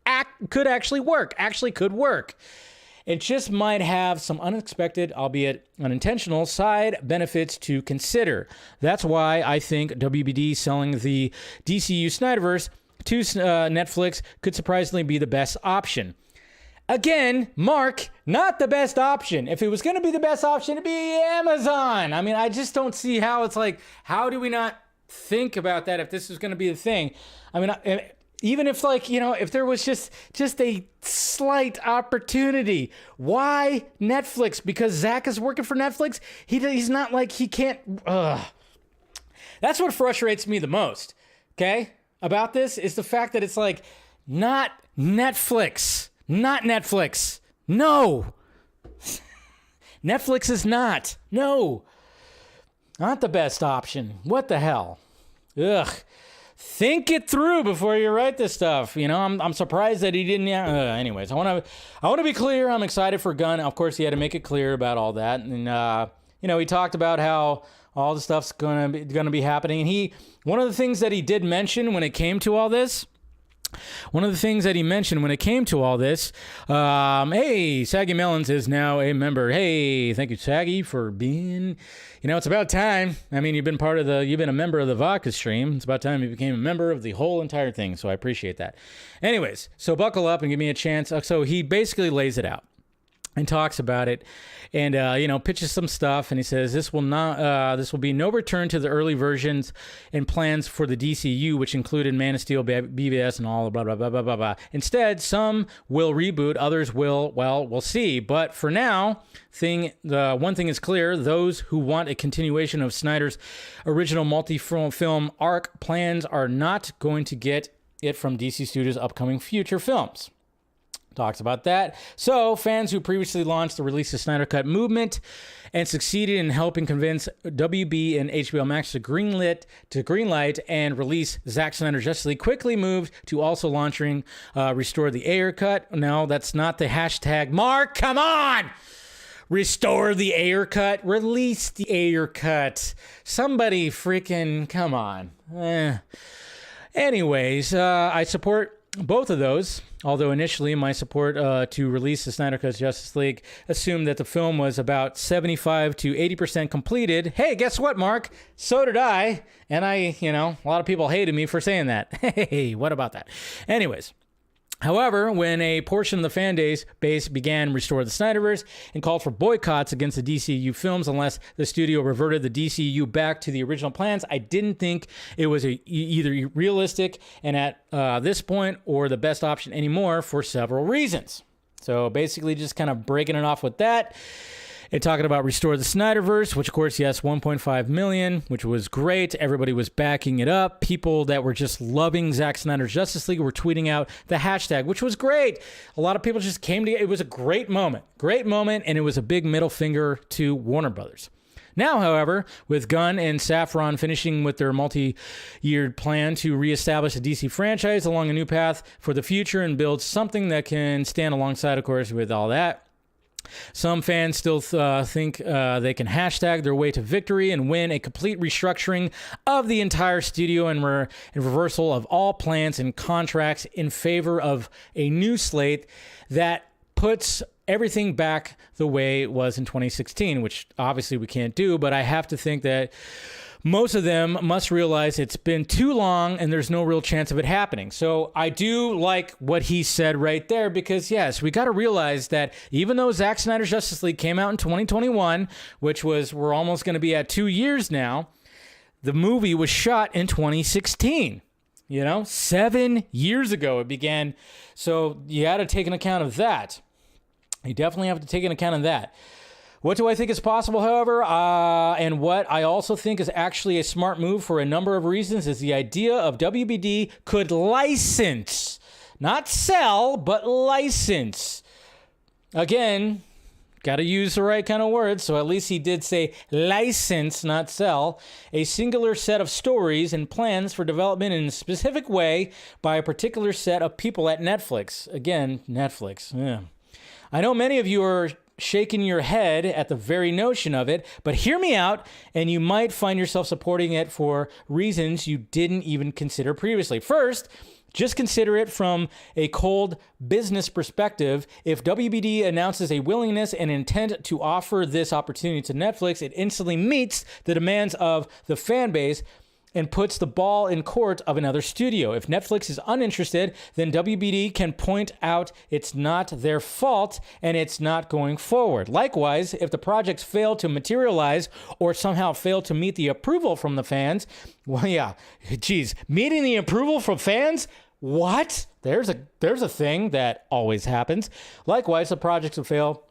actually work. Could work. It just might have some unexpected, albeit unintentional, side benefits to consider. That's why I think WBD selling the DCU SnyderVerse to Netflix could surprisingly be the best option. Again, Mark, not the best option. If it was going to be the best option, it'd be Amazon. I mean, I just don't see how it's like, how do we not think about that if this is going to be the thing? I mean, even if if there was just a slight opportunity, why Netflix? Because Zach is working for Netflix. He's not like he can't. That's what frustrates me the most. Okay, about this is the fact that it's like not Netflix. No, Netflix is not. No, not the best option. What the hell? Ugh. Think it through before you write this stuff. I'm surprised that he didn't. Anyways, I want to be clear. I'm excited for Gunn. Of course, he had to make it clear about all that, and he talked about how all the stuff's gonna be happening. And one of the things that he did mention when it came to all this. Hey, Saggy Melons is now a member. Hey, thank you, Saggy, for being, it's about time. I mean, you've been a member of the Vodka stream. It's about time you became a member of the whole entire thing, so I appreciate that. Anyways, so buckle up and give me a chance. So he basically lays it out and talks about it and, pitches some stuff. And he says, this will be no return to the early versions and plans for the DCU, which included Man of Steel, BVS, and all blah, blah, blah, blah, blah, blah. Instead, some will reboot, others we'll see. But for now, the one thing is clear, those who want a continuation of Snyder's original multi-film arc plans are not going to get it from DC Studios' upcoming future films. Talks about that. So, fans who previously launched the Release the Snyder Cut movement and succeeded in helping convince WB and HBO Max to greenlight and release Zack Snyder Justice League quickly moved to also launching Restore the Ayer Cut. No, that's not the hashtag. Mark, come on! Restore the Ayer Cut. Release the Ayer Cut. Somebody freaking come on. Anyways, I support both of those, although initially my support to release the Snyder Cut Justice League assumed that the film was about 75 to 80% completed. Hey, guess what, Mark? So did I. And a lot of people hated me for saying that. Hey, what about that? Anyways. However, when a portion of the fan base began Restore the Snyderverse and called for boycotts against the DCU films unless the studio reverted the DCU back to the original plans, I didn't think it was either realistic and at this point or the best option anymore for several reasons. So basically just kind of breaking it off with that. And talking about Restore the Snyderverse, which of course, yes, 1.5 million, which was great. Everybody was backing it up. People that were just loving Zack Snyder's Justice League were tweeting out the hashtag, which was great. A lot of people just came together. It was a great moment, and it was a big middle finger to Warner Brothers. Now, however, with Gunn and Safran finishing with their multi-year plan to reestablish the DC franchise along a new path for the future and build something that can stand alongside, of course, with all that, some fans still think they can hashtag their way to victory and win a complete restructuring of the entire studio and reversal of all plans and contracts in favor of a new slate that puts everything back the way it was in 2016, which obviously we can't do, but I have to think that most of them must realize it's been too long and there's no real chance of it happening. So I do like what he said right there, because yes, we got to realize that even though Zack Snyder's Justice League came out in 2021, which was, we're almost going to be at 2 years now, the movie was shot in 2016. 7 years ago it began. So you got to take an account of that. You definitely have to take an account of that. What do I think is possible, however, and what I also think is actually a smart move for a number of reasons, is the idea of WBD could license, not sell, but license. Again, got to use the right kind of words, so at least he did say license, not sell, a singular set of stories and plans for development in a specific way by a particular set of people at Netflix. Again, Netflix. Yeah. I know many of you are shaking your head at the very notion of it, but hear me out, and you might find yourself supporting it for reasons you didn't even consider previously. First, just consider it from a cold business perspective. If WBD announces a willingness and intent to offer this opportunity to Netflix, it instantly meets the demands of the fan base and puts the ball in court of another studio. If Netflix is uninterested, then WBD can point out it's not their fault and it's not going forward. Likewise, if the projects fail to materialize or somehow fail to meet the approval from the fans, well, yeah, geez, meeting the approval from fans? What? There's a thing that always happens. Likewise, the projects will fail.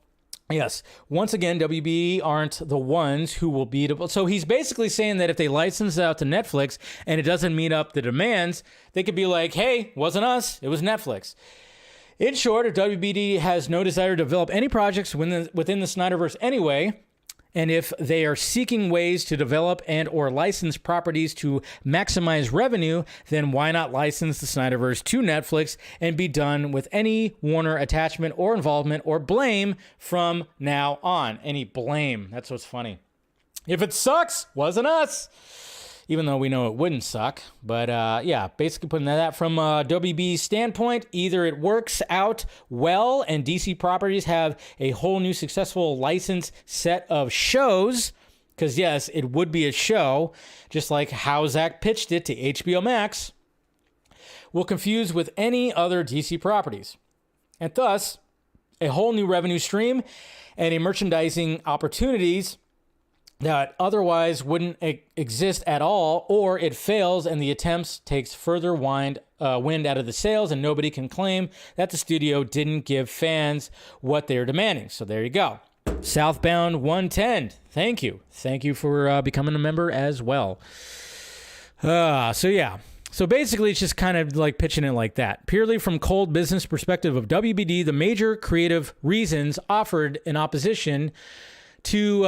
Yes. Once again, WB aren't the ones who will be... So he's basically saying that if they license it out to Netflix and it doesn't meet up the demands, they could be like, hey, wasn't us, it was Netflix. In short, if WBD has no desire to develop any projects within the SnyderVerse anyway, and if they are seeking ways to develop and or license properties to maximize revenue, then why not license the SnyderVerse to Netflix and be done with any Warner attachment or involvement or blame from now on? Any blame. That's what's funny. If it sucks, wasn't us. Even though we know it wouldn't suck. But yeah, basically putting that from WB's standpoint, either it works out well and DC properties have a whole new successful licensed set of shows, because yes, it would be a show, just like how Zach pitched it to HBO Max, will confuse with any other DC properties. And thus, a whole new revenue stream and a merchandising opportunities that otherwise wouldn't exist at all, or it fails and the attempts takes further wind out of the sails, and nobody can claim that the studio didn't give fans what they're demanding. So there you go. Southbound 110. Thank you. Thank you for becoming a member as well. So yeah. So basically, it's just kind of like pitching it like that. Purely from cold business perspective of WBD, the major creative reasons offered in opposition to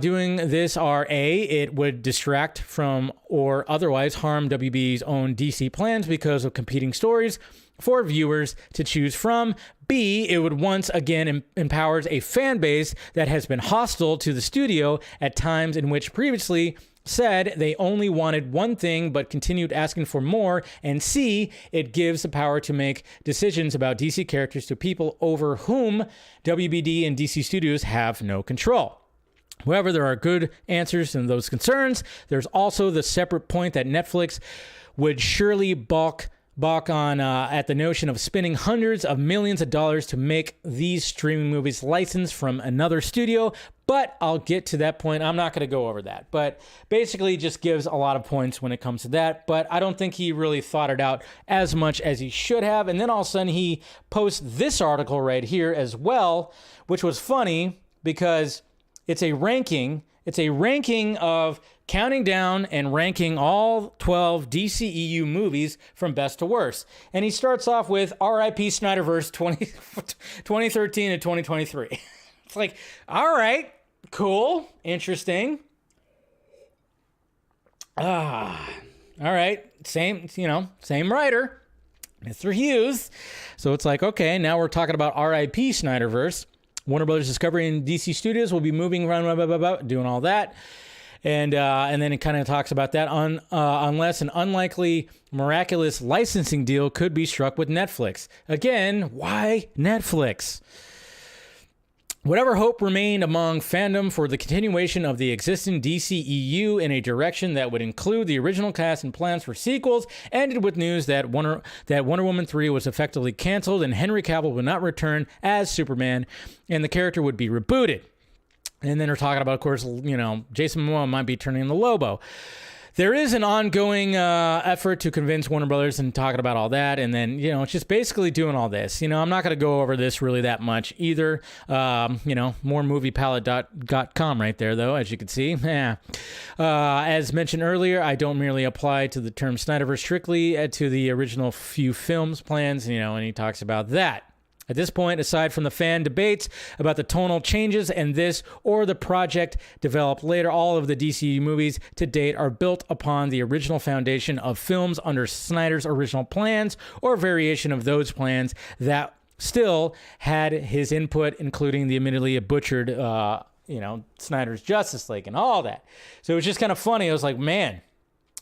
doing this are A, it would distract from or otherwise harm WB's own DC plans because of competing stories for viewers to choose from. B, it would once again empowers a fan base that has been hostile to the studio at times in which previously said they only wanted one thing but continued asking for more. And C, it gives the power to make decisions about DC characters to people over whom WBD and DC Studios have no control. However, there are good answers to those concerns. There's also the separate point that Netflix would surely balk on at the notion of spending hundreds of millions of dollars to make these streaming movies licensed from another studio, but I'll get to that point. I'm not going to go over that, but basically just gives a lot of points when it comes to that, but I don't think he really thought it out as much as he should have. And then all of a sudden he posts this article right here as well, which was funny because it's a ranking. It's a ranking of counting down and ranking all 12 DCEU movies from best to worst. And he starts off with R.I.P. SnyderVerse 2013 to 2023. It's like, all right, cool, interesting. All right, same writer, Mr. Hughes. So it's like, okay, now we're talking about R.I.P. SnyderVerse. Warner Brothers Discovery and DC Studios will be moving around, blah, blah, blah, blah, doing all that. And then it kind of talks about that unless an unlikely miraculous licensing deal could be struck with Netflix. Again, why Netflix? Whatever hope remained among fandom for the continuation of the existing DCEU in a direction that would include the original cast and plans for sequels ended with news that Wonder Woman 3 was effectively canceled and Henry Cavill would not return as Superman and the character would be rebooted. And then they're talking about, of course, Jason Momoa might be turning into Lobo. There is an ongoing effort to convince Warner Brothers and talking about all that. And then, it's just basically doing all this. I'm not going to go over this really that much either. Moremoviepalette.com right there, though, as you can see. Yeah. As mentioned earlier, I don't merely apply to the term SnyderVerse strictly to the original few films plans, and he talks about that. At this point, aside from the fan debates about the tonal changes and this or the project developed later, all of the DCU movies to date are built upon the original foundation of films under Snyder's original plans or variation of those plans that still had his input, including the admittedly butchered, Snyder's Justice League and all that. So it was just kind of funny. I was like, man,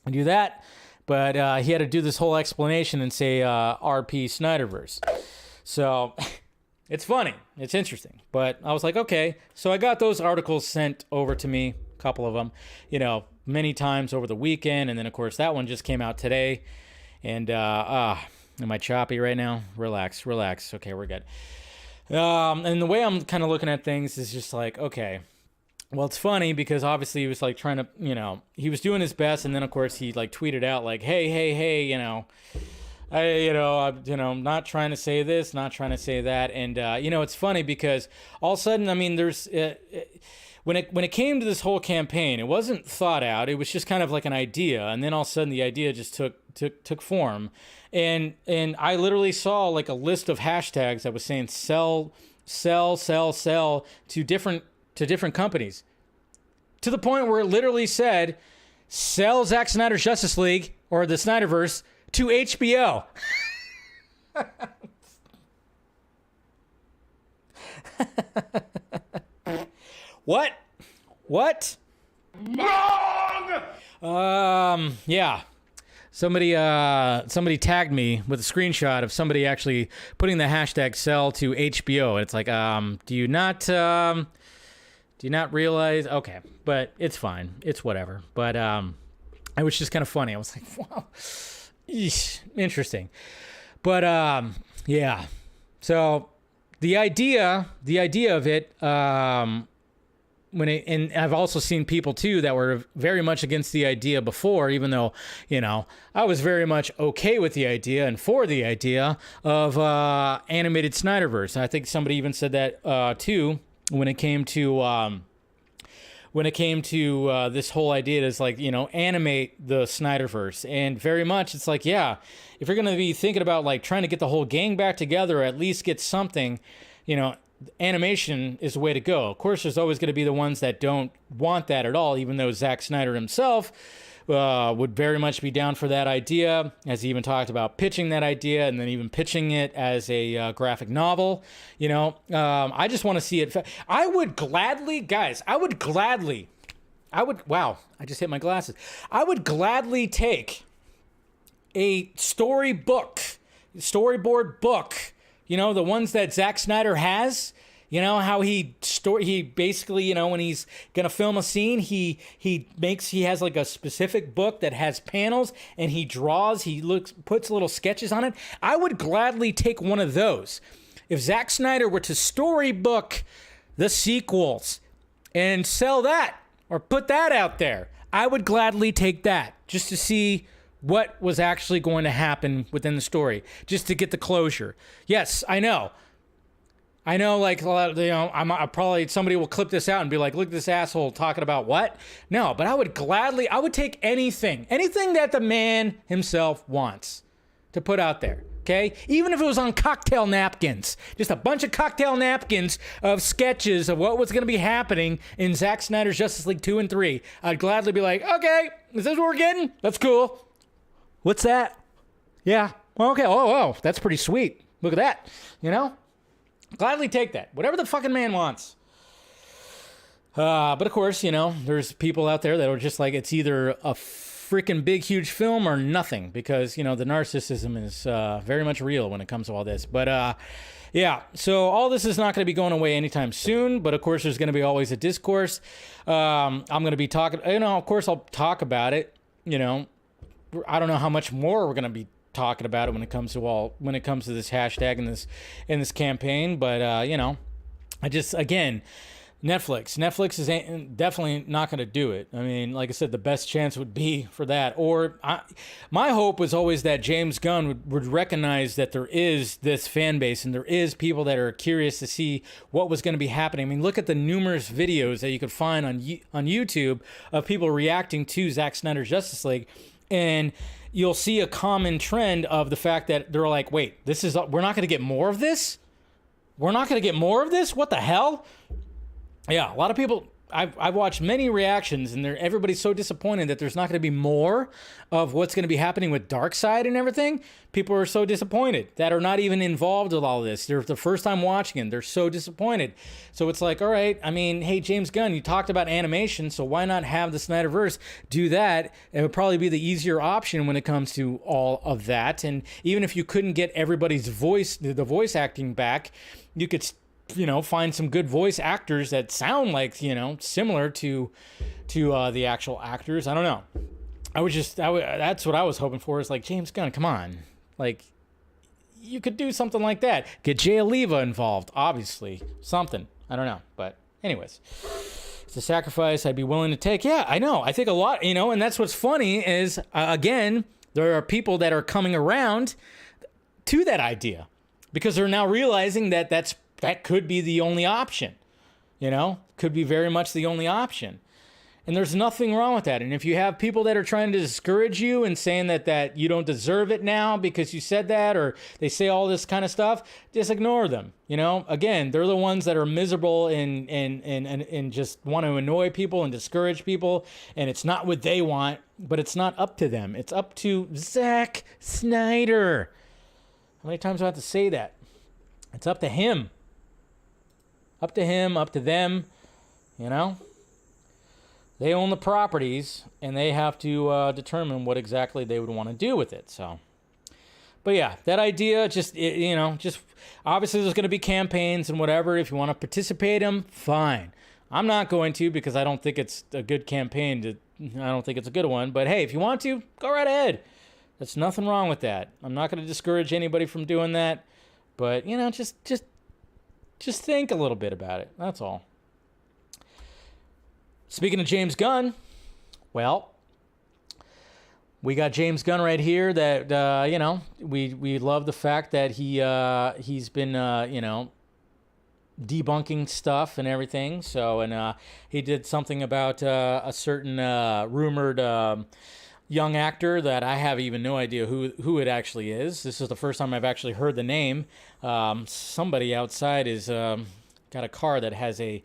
I do that. But he had to do this whole explanation and say RP SnyderVerse. So it's funny. It's interesting. But I was like, okay. So I got those articles sent over to me, a couple of them, many times over the weekend. And then, of course, that one just came out today. And am I choppy right now? Relax. Okay, we're good. And the way I'm kind of looking at things is just like, okay. Well, it's funny because obviously he was like trying to, he was doing his best. And then, of course, he like tweeted out like, hey, I'm not trying to say this, not trying to say that. And, it's funny because all of a sudden, I mean, there's, when it came to this whole campaign, it wasn't thought out. It was just kind of like an idea. And then all of a sudden the idea just took form. And I literally saw like a list of hashtags that was saying sell to different companies, to the point where it literally said, sell Zack Snyder's Justice League or the SnyderVerse to HBO. What? Wrong! Yeah. Somebody tagged me with a screenshot of somebody actually putting the hashtag sell to HBO. It's like, do you not realize? Okay, but it's fine. It's whatever. But it was just kind of funny. I was like, wow. Eesh, interesting. But yeah. So the idea of it, and I've also seen people too that were very much against the idea before, even though, I was very much okay with the idea and for the idea of animated SnyderVerse. I think somebody even said that too when it came to this whole idea is like, animate the SnyderVerse. And very much it's like, yeah, if you're going to be thinking about like trying to get the whole gang back together or at least get something, animation is the way to go. Of course, there's always going to be the ones that don't want that at all, even though Zack Snyder himself would very much be down for that idea, as he even talked about pitching that idea and then even pitching it as a graphic novel. I just want to see it. I would gladly, wow, I just hit my glasses. I would gladly take a storyboard book, the ones that Zack Snyder has. How he basically, when he's gonna film a scene, he has like a specific book that has panels and he draws, puts little sketches on it. I would gladly take one of those. If Zack Snyder were to storybook the sequels and sell that or put that out there, I would gladly take that just to see what was actually going to happen within the story, just to get the closure. Yes, I know, like, I'm probably, somebody will clip this out and be like, look at this asshole talking about what? No, but I would take anything that the man himself wants to put out there, okay? Even if it was on cocktail napkins, just a bunch of cocktail napkins of sketches of what was going to be happening in Zack Snyder's Justice League 2 and 3. I'd gladly be like, okay, is this what we're getting? That's cool. What's that? Yeah, well, okay, oh, that's pretty sweet. Look at that, Gladly take that. Whatever the fucking man wants. But of course, there's people out there that are just like, it's either a freaking big, huge film or nothing, because, you know, the narcissism is very much real when it comes to all this. But yeah, so all this is not going to be going away anytime soon, but of course there's going to be always a discourse. I'm going to be talking, you know, of course I'll talk about it, you know. I don't know how much more we're going to be talking about it when it comes to this hashtag and this campaign, but you know, I just, again, Netflix is definitely not going to do it. I mean, like I said, the best chance would be for that. Or my hope was always that James Gunn would recognize that there is this fan base and there is people that are curious to see what was going to be happening. I mean, look at the numerous videos that you could find on YouTube of people reacting to Zack Snyder's Justice League, and you'll see a common trend of the fact that they're like, wait, we're not going to get more of this? We're not going to get more of this? What the hell? Yeah, a lot of people, I've watched many reactions, and everybody's so disappointed that there's not going to be more of what's going to be happening with Darkseid and everything. People are so disappointed that are not even involved with all this. They're the first time watching it. They're so disappointed. So it's like, all right, I mean, hey, James Gunn, you talked about animation, so why not have the SnyderVerse do that? It would probably be the easier option when it comes to all of that. And even if you couldn't get everybody's voice, the voice acting back, you could, you know, find some good voice actors that sound like, you know, similar to the actual actors. I don't know. That's what I was hoping for, is like, James Gunn, come on. Like, you could do something like that. Get Jay Oliva involved, obviously. Something. I don't know. But anyways, it's a sacrifice I'd be willing to take. Yeah, I know. I think a lot, you know, and that's what's funny is, again, there are people that are coming around to that idea because they're now realizing that that could be the only option, you know, could be very much the only option. And there's nothing wrong with that. And if you have people that are trying to discourage you and saying that you don't deserve it now because you said that, or they say all this kind of stuff, just ignore them. You know, again, they're the ones that are miserable and just want to annoy people and discourage people. And it's not what they want, but it's not up to them. It's up to Zack Snyder. How many times do I have to say that? It's up to him. Up to him, up to them, you know? They own the properties, and they have to determine what exactly they would want to do with it. So, but yeah, that idea, just obviously there's going to be campaigns and whatever. If you want to participate in them, fine. I'm not going to, because I don't think it's a good campaign. I don't think it's a good one. But hey, if you want to, go right ahead. There's nothing wrong with that. I'm not going to discourage anybody from doing that. But, you know, just think a little bit about it. That's all. Speaking of James Gunn, well, we got James Gunn right here that, you know, we love the fact that he's been, you know, debunking stuff and everything. So, and he did something about a certain rumored young actor that I have even no idea who it actually is. This is the first time I've actually heard the name. Somebody outside is got a car that has a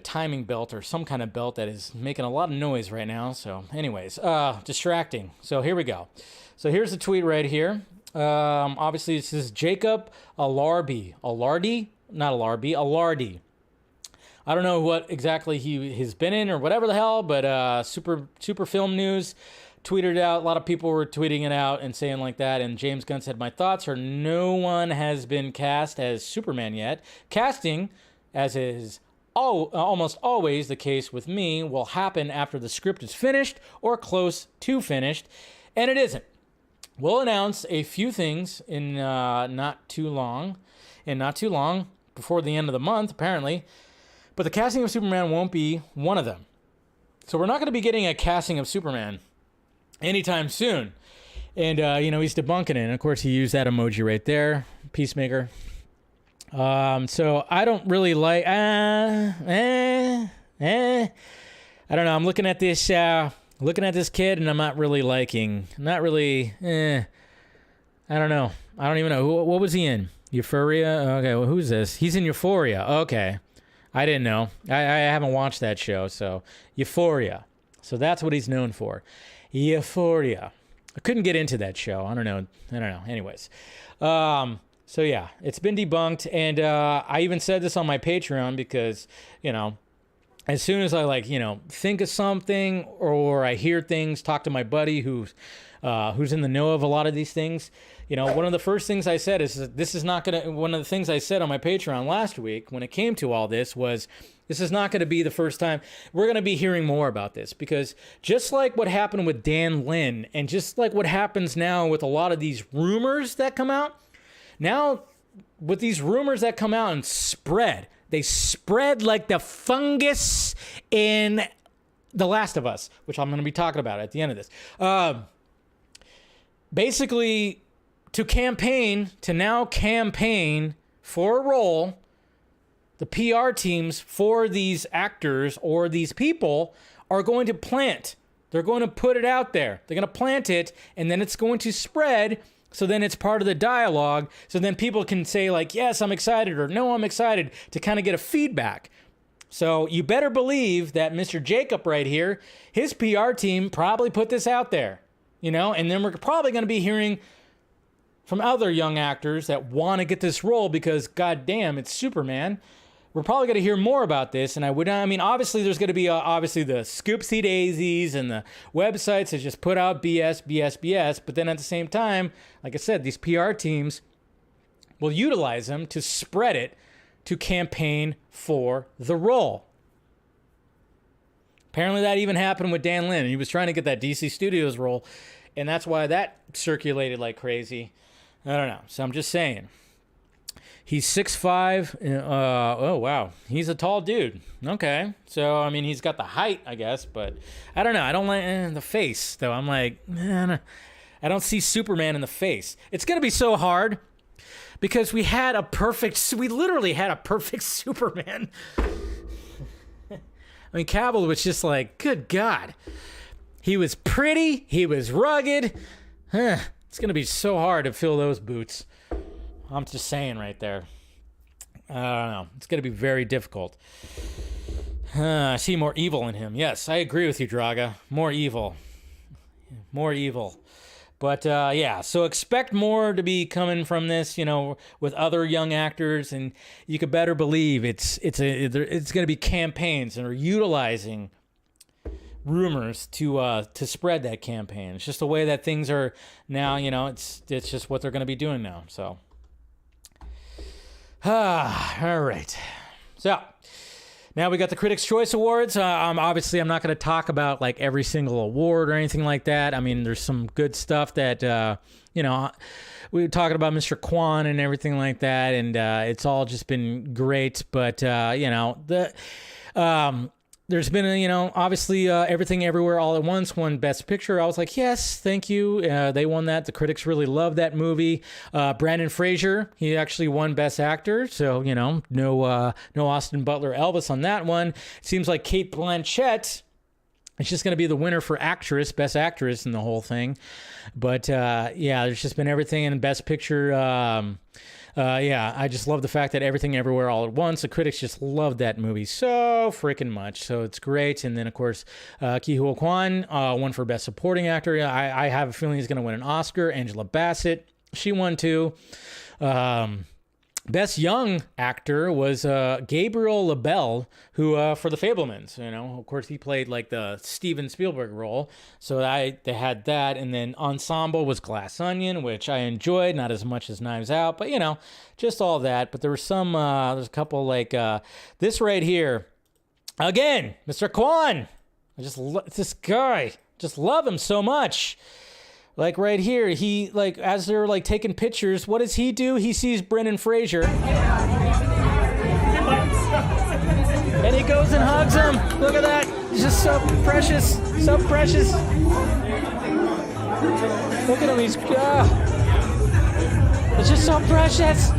timing belt or some kind of belt that is making a lot of noise right now. So anyways, distracting. So here we go. So here's the tweet right here. Obviously this is Jacob Alardi. I don't know what exactly he has been in or whatever the hell, but super film news tweeted it out. A lot of people were tweeting it out and saying like that. And James Gunn said, my thoughts are no one has been cast as Superman yet. Casting, as is almost always the case with me, will happen after the script is finished or close to finished, and it isn't. We'll announce a few things in not too long, before the end of the month, apparently, but the casting of Superman won't be one of them. So we're not going to be getting a casting of Superman anytime soon. And, you know, he's debunking it. And, of course, he used that emoji right there, Peacemaker. So I don't really like, I don't know. I'm looking at this kid and I'm not really liking, I don't know. I don't even know. What was he in? Euphoria? Okay. Well, who's this? He's in Euphoria. Okay. I didn't know. I haven't watched that show. So Euphoria. So that's what he's known for. Euphoria. I couldn't get into that show. I don't know. Anyways. So yeah, it's been debunked, and I even said this on my Patreon because, you know, as soon as I think of something or I hear things, talk to my buddy who's in the know of a lot of these things, one of the first things I said is this is not going to, one of the things I said on my Patreon last week when it came to all this was, this is not going to be the first time. We're going to be hearing more about this because just like what happened with Dan Lin and just like what happens now with a lot of these rumors that come out, now with these rumors that come out and spread, they spread like the fungus in The Last of Us, which I'm going to be talking about at the end of this. Basically, to now campaign for a role, the PR teams for these actors or these people are going to plant. They're going to put it out there. They're going to plant it, and then it's going to spread. So then it's part of the dialogue. So then people can say like, yes, I'm excited, or no, I'm excited, to kind of get a feedback. So you better believe that Mr. Jacob right here, his PR team probably put this out there, and then we're probably going to be hearing from other young actors that want to get this role because, goddamn, it's Superman. We're probably going to hear more about this, and obviously there's going to be obviously the scoopsy daisies and the websites that just put out BS, but then at the same time, like I said, these PR teams will utilize them to spread it to campaign for the role. Apparently that even happened with Dan Lin. He was trying to get that DC Studios role, and that's why that circulated like crazy. I don't know, so I'm just saying. He's 6'5". Oh, wow. He's a tall dude. Okay. So, he's got the height, I guess, but I don't know. I don't like the face, though. I'm like, man, I don't see Superman in the face. It's going to be so hard because we literally had a perfect Superman. Cavill was just like, good God. He was pretty. He was rugged. It's going to be so hard to fill those boots. I'm just saying right there. I don't know. It's going to be very difficult. I see more evil in him. Yes, I agree with you, Draga. More evil. More evil. But, yeah, so expect more to be coming from this, with other young actors. And you could better believe it's going to be campaigns and are utilizing rumors to spread that campaign. It's just the way that things are now, it's just what they're going to be doing now, so... all right. So now we got the Critics' Choice Awards. Obviously, I'm not going to talk about like every single award or anything like that. There's some good stuff that, we were talking about Mr. Kwan and everything like that, and it's all just been great. But, there's been, obviously Everything Everywhere All at Once won Best Picture. I was like, yes, thank you. They won that. The critics really loved that movie. Brandon Fraser, he actually won Best Actor. So, no Austin Butler Elvis on that one. It seems like Cate Blanchett is just going to be the winner for actress, Best Actress in the whole thing. But, yeah, there's just been everything in Best Picture. Yeah, I just love the fact that Everything Everywhere All at Once, the critics just loved that movie so freaking much. So it's great. And then, of course, Ke Huy Quan won for Best Supporting Actor. I have a feeling he's going to win an Oscar. Angela Bassett, she won too. Best Young Actor was Gabriel LaBelle, who for The Fabelmans, of course he played like the Steven Spielberg role, so they had that. And then Ensemble was Glass Onion, which I enjoyed, not as much as Knives Out, but just all that. But there was some, there's a couple like this right here. Again, Mr. Kwan. This guy, just love him so much. Like right here, he as they're taking pictures, what does he do? He sees Brendan Fraser. And he goes and hugs him. Look at that. He's just so precious. So precious. Look at him. It's just so precious.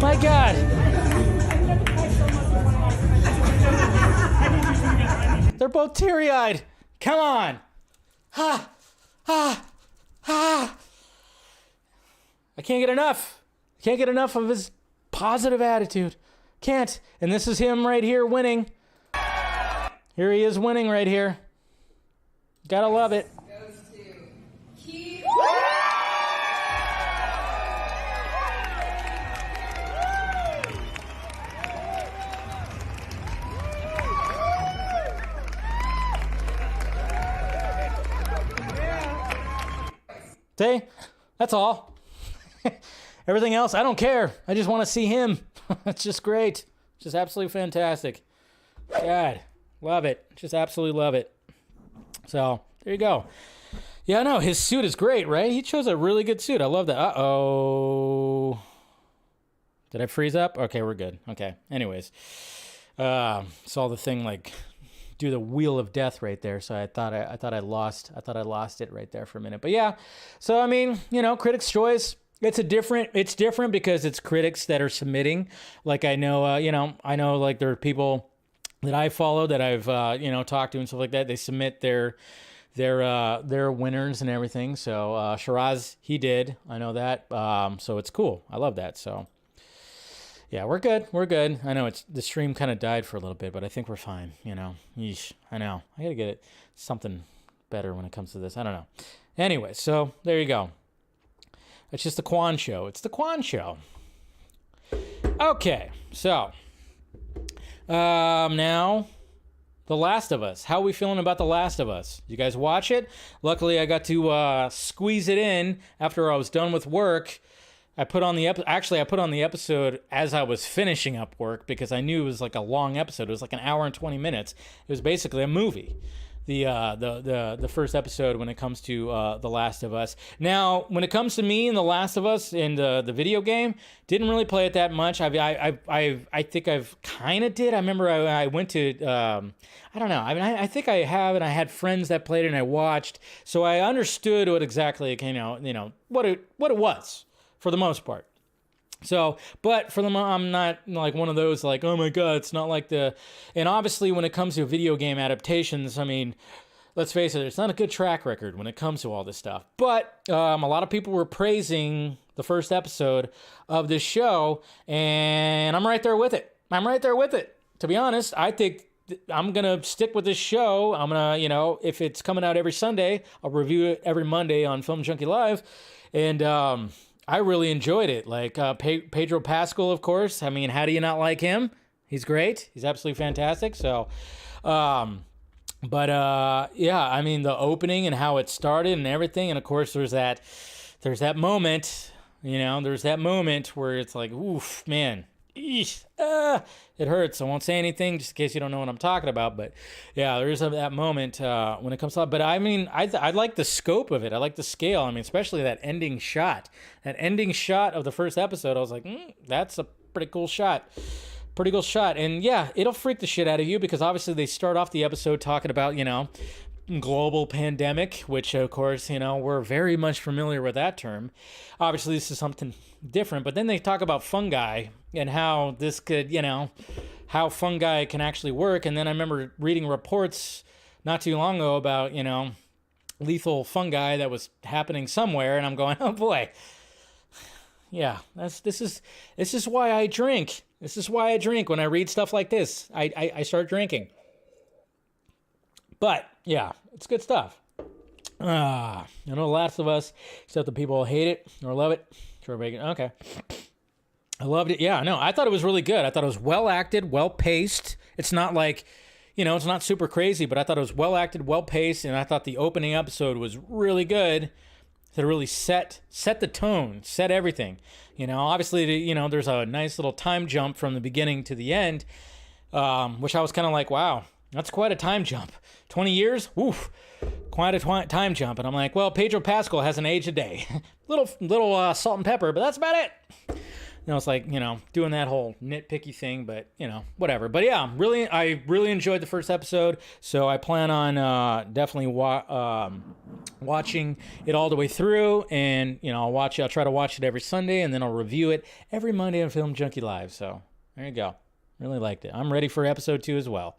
My God. They're both teary-eyed. Come on. Ha. Ha. I can't get enough. I can't get enough of his positive attitude. Can't. And this is him right here winning. Here he is winning right here. Gotta love it. Goes to Keith. See? That's all. Everything else, I don't care. I just want to see him. It's just great. Just absolutely fantastic. God, love it. Just absolutely love it. So, there you go. Yeah, no, his suit is great, right? He chose a really good suit. I love that. Uh-oh. Did I freeze up? Okay, we're good. Okay. Anyways. Saw the thing like do the wheel of death right there. So I thought I lost it right there for a minute. But yeah. So I mean, you know, Critics' Choice. It's different because it's critics that are submitting. Like I know like there are people that I follow that I've talked to and stuff like that. They submit their winners and everything. So Shiraz, he did. I know that. So it's cool. I love that. So yeah, we're good. I know the stream kind of died for a little bit, but I think we're fine. You know, yeesh. I know. I gotta get something better when it comes to this. I don't know. Anyway, so there you go. It's just the Quan show. It's the Quan show. Okay, so now The Last of Us. How are we feeling about The Last of Us? You guys watch it? Luckily, I got to squeeze it in after I was done with work. I put on the episode as I was finishing up work because I knew it was like a long episode. It was like an hour and 20 minutes. It was basically a movie. The first episode when it comes to The Last of Us. Now, when it comes to me and The Last of Us in the video game, didn't really play it that much. I think I've kind of did. I remember I went to I don't know. I mean, I think I have, and I had friends that played it, and I watched, so I understood what exactly what it was for the most part. So, but for them, I'm not like one of those like, oh my God, it's not like and obviously when it comes to video game adaptations, I mean, let's face it, it's not a good track record when it comes to all this stuff. But a lot of people were praising the first episode of this show, and I'm right there with it. To be honest, I think I'm going to stick with this show. I'm going to, if it's coming out every Sunday, I'll review it every Monday on Film Junkee Live. And, I really enjoyed it. Like Pedro Pascal, of course. I mean, how do you not like him? He's great. He's absolutely fantastic. So, yeah, I mean, the opening and how it started and everything. And of course, there's that moment, there's that moment where it's like, oof, man, it hurts. I won't say anything just in case you don't know what I'm talking about. But yeah, there is that moment when it comes to. But I mean, I like the scope of it. I like the scale. I mean, especially that ending shot. That ending shot of the first episode. I was like, that's a pretty cool shot. And yeah, it'll freak the shit out of you because obviously they start off the episode talking about, global pandemic, which of course, we're very much familiar with that term. Obviously, this is something different, but then they talk about fungi and how this could, how fungi can actually work. And then I remember reading reports not too long ago about, lethal fungi that was happening somewhere, and I'm going, oh boy. Yeah, this is why I drink. This is why I drink when I read stuff like this. I start drinking. But yeah, it's good stuff. I know The Last of Us, except the people hate it or love it. Okay. I loved it. Yeah, no, I thought it was really good. I thought it was well acted, well paced. It's not like, it's not super crazy, but I thought it was well acted, well paced, and I thought the opening episode was really good. To really set the tone, set everything. Obviously, there's a nice little time jump from the beginning to the end, which I was kind of like, wow, that's quite a time jump. 20 years? Oof, quite a time jump. And I'm like, well, Pedro Pascal hasn't aged a day. little salt and pepper, but that's about it. It's like, doing that whole nitpicky thing, but, whatever. But yeah, I really enjoyed the first episode, so I plan on definitely watching it all the way through, and, I'll try to watch it every Sunday, and then I'll review it every Monday on Film Junkee Live. So there you go. Really liked it. I'm ready for episode 2 as well.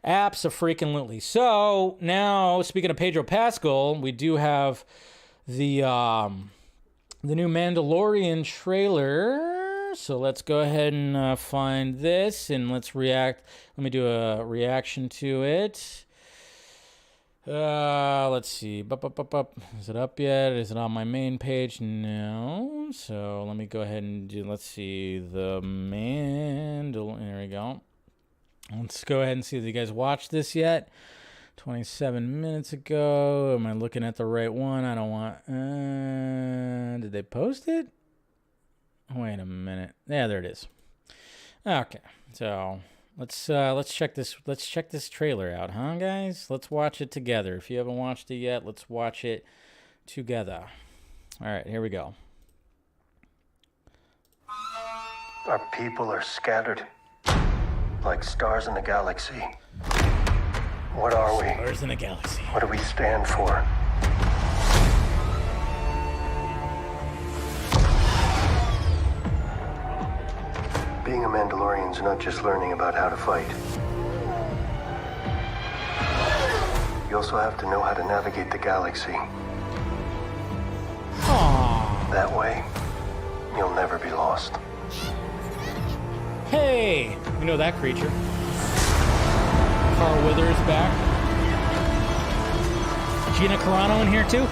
Abso-freaking-lutely. So now, speaking of Pedro Pascal, we do have the new Mandalorian trailer. So let's go ahead and find this and let's react. Let me do a reaction to it. Let's see. Is it up yet? Is it on my main page? No. So let me go ahead and do, let's see, the Mandalorian. There we go. Let's go ahead and see if you guys watched this yet. 27 minutes ago. Am I looking at the right one? I don't want... did they post it? Wait a minute. Yeah, there it is. Okay, so let's check this. Let's check this trailer out, huh, guys? Let's watch it together. If you haven't watched it yet, let's watch it together. All right, here we go. Our people are scattered like stars in the galaxy. What are we? Stars in the galaxy. What do we stand for? Being a Mandalorian is not just learning about how to fight. You also have to know how to navigate the galaxy. Aww. That way, you'll never be lost. Hey, you know that creature. Carl Withers back. Gina Carano in here too?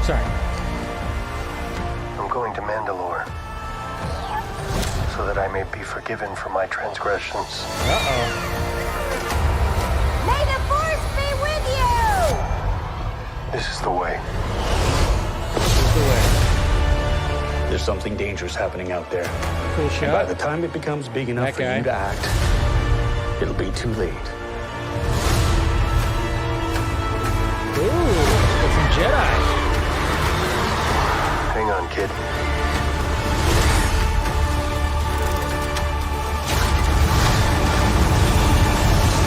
Sorry. I'm going to Mandalore so that I may be forgiven for my transgressions. Uh-oh. May the Force be with you! This is the way. Here's the way. There's something dangerous happening out there. Cool And shot. by the time it becomes big enough That for guy. you to act, it'll be too late. Ooh, got some Jedi. Hang on, kid.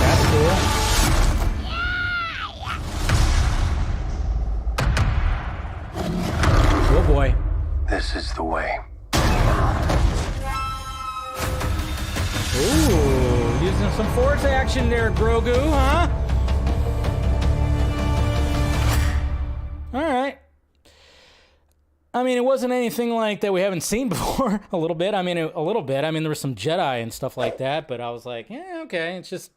That's cool. Oh boy. This is the way. Ooh, using some force action there, Grogu, huh? All right. I mean, it wasn't anything like that we haven't seen before. A little bit. I mean, a little bit. I mean, there was some Jedi and stuff like that, but I was like, yeah, okay. It's just,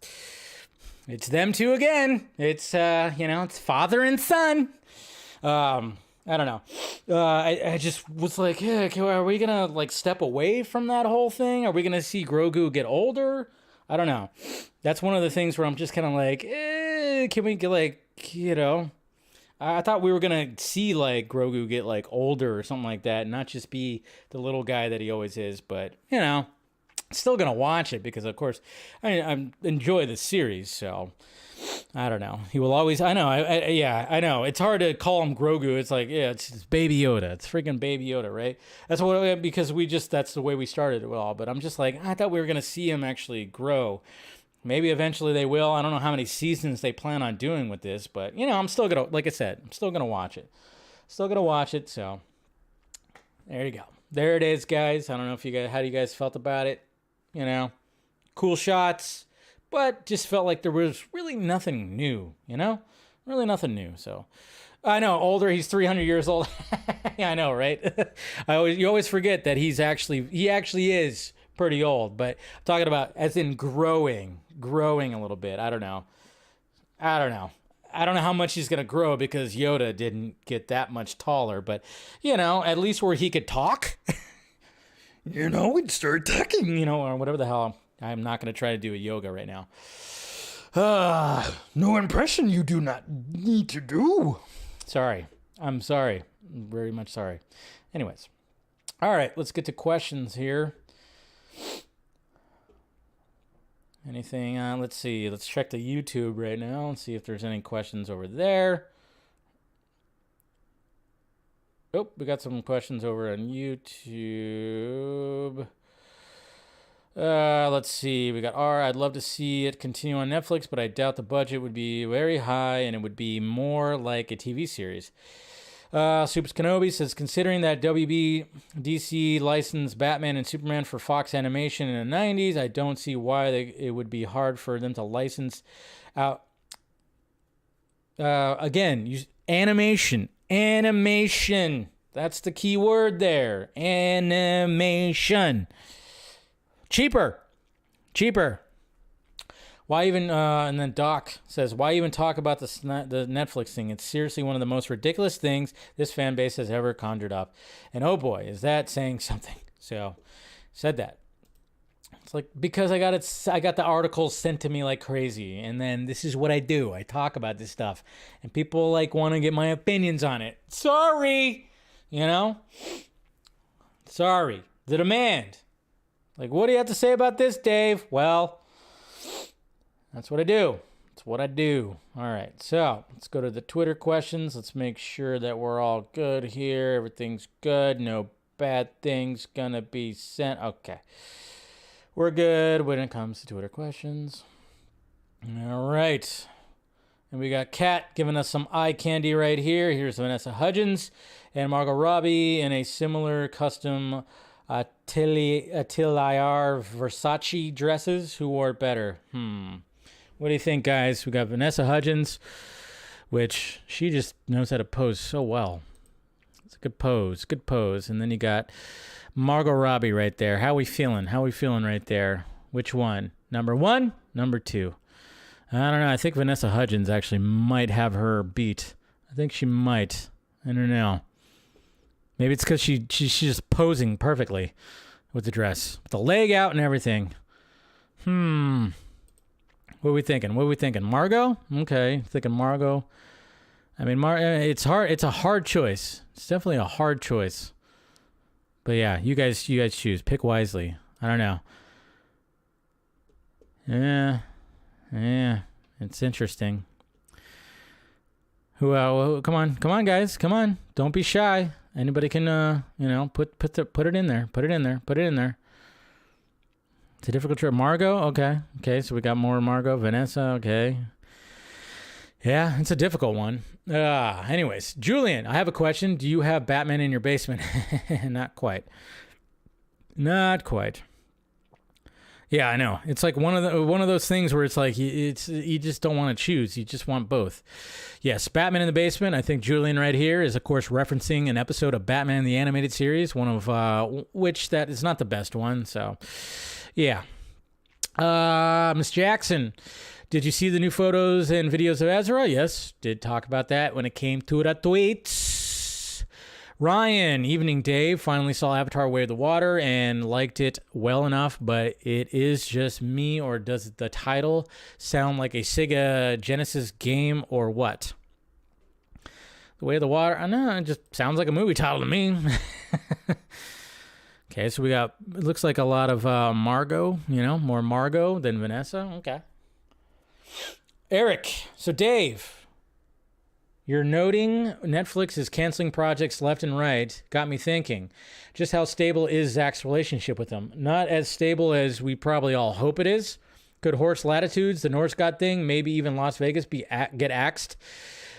it's them two again. It's, it's father and son. I don't know. I just was like, yeah, okay, are we gonna like step away from that whole thing? Are we gonna see Grogu get older? I don't know. That's one of the things where I'm just kind of like, can we get like, I thought we were gonna see like Grogu get like older or something like that, not just be the little guy that he always is. But still gonna watch it because of course I enjoy the series. So I don't know. He will always. I know. I know. It's hard to call him Grogu. It's like, yeah, it's Baby Yoda. It's freaking Baby Yoda, right? That's what because that's the way we started it all. But I'm just like, I thought we were gonna see him actually grow. Maybe eventually they will. I don't know how many seasons they plan on doing with this, but I'm still gonna, like I said, I'm still gonna watch it. Still gonna watch it. So there you go. There it is, guys. I don't know if how you guys felt about it. Cool shots. But just felt like there was really nothing new, Really nothing new. So I know, older, he's 300 years old. Yeah, I know, right? You always forget that he actually is pretty old, but I'm talking about as in growing a little bit. I don't know how much he's going to grow because Yoda didn't get that much taller, but at least where he could talk, he'd start talking, or whatever the hell. I'm not going to try to do a yoga right now. No impression you do not need to do. Sorry. I'm sorry. Very much sorry. Anyways. All right, let's get to questions here. Anything? Let's see. Let's check the YouTube right now and see if there's any questions over there. Oh, we got some questions over on YouTube. Let's see. We got I'd love to see it continue on Netflix, but I doubt the budget would be very high and it would be more like a TV series. Super Kenobi says, considering that WB DC licensed Batman and Superman for Fox Animation in the 90s, I don't see why it would be hard for them to license out. Again, animation. That's the key word there. Animation. Cheaper. Why even, and then Doc says, why even talk about the Netflix thing? It's seriously one of the most ridiculous things this fan base has ever conjured up. And oh boy, is that saying something. So, said that. It's like, because I got the articles sent to me like crazy, and then this is what I do. I talk about this stuff, and people like want to get my opinions on it. Sorry, you know? Sorry. The demand. Like, what do you have to say about this, Dave? Well, that's what I do. That's what I do. All right, so let's go to the Twitter questions. Let's make sure that we're all good here. Everything's good. No bad things gonna be sent. Okay. We're good when it comes to Twitter questions. All right. And we got Kat giving us some eye candy right here. Here's Vanessa Hudgens and Margot Robbie in a similar custom Atelier Versace dresses. Who wore it better? What do you think, guys? We got Vanessa Hudgens, which she just knows how to pose so well. It's a good pose. Good pose. And then you got Margot Robbie right there. How we feeling? How we feeling right there? Which one? Number one? Number two? I don't know. I think Vanessa Hudgens actually might have her beat. I think she might. I don't know. Maybe it's because she's just posing perfectly with the dress. With the leg out and everything. What are we thinking? What are we thinking? Margot? Okay. Thinking Margot. I mean, it's hard. It's a hard choice. It's definitely a hard choice. But yeah, you guys choose. Pick wisely. I don't know. Yeah. It's interesting. Who? Come on, guys. Come on. Don't be shy. Anybody can, put it in there. Put it in there. It's a difficult trip. Margot. Okay. So we got more Margot. Vanessa. Okay. Yeah, it's a difficult one. Anyways, Julian, I have a question. Do you have Batman in your basement? Not quite. Yeah, I know. It's like one of those things where it's like you just don't want to choose. You just want both. Yes, Batman in the basement. I think Julian right here is, of course, referencing an episode of Batman the Animated Series, one of which that is not the best one. So, yeah. Miss Jackson, did you see the new photos and videos of Ezra? Yes, did talk about that when it came to the tweets. Ryan, evening Dave, finally saw Avatar Way of the Water and liked it well enough, but it is just me, or does the title sound like a Sega Genesis game or what? The Way of the Water? I know, it just sounds like a movie title to me. Okay, so we got, it looks like a lot of Margot, more Margot than Vanessa. Okay. Eric, so Dave, you're noting Netflix is canceling projects left and right. Got me thinking, just how stable is Zach's relationship with them? Not as stable as we probably all hope it is. Could Horse Latitudes, the Norse God thing, maybe even Las Vegas get axed?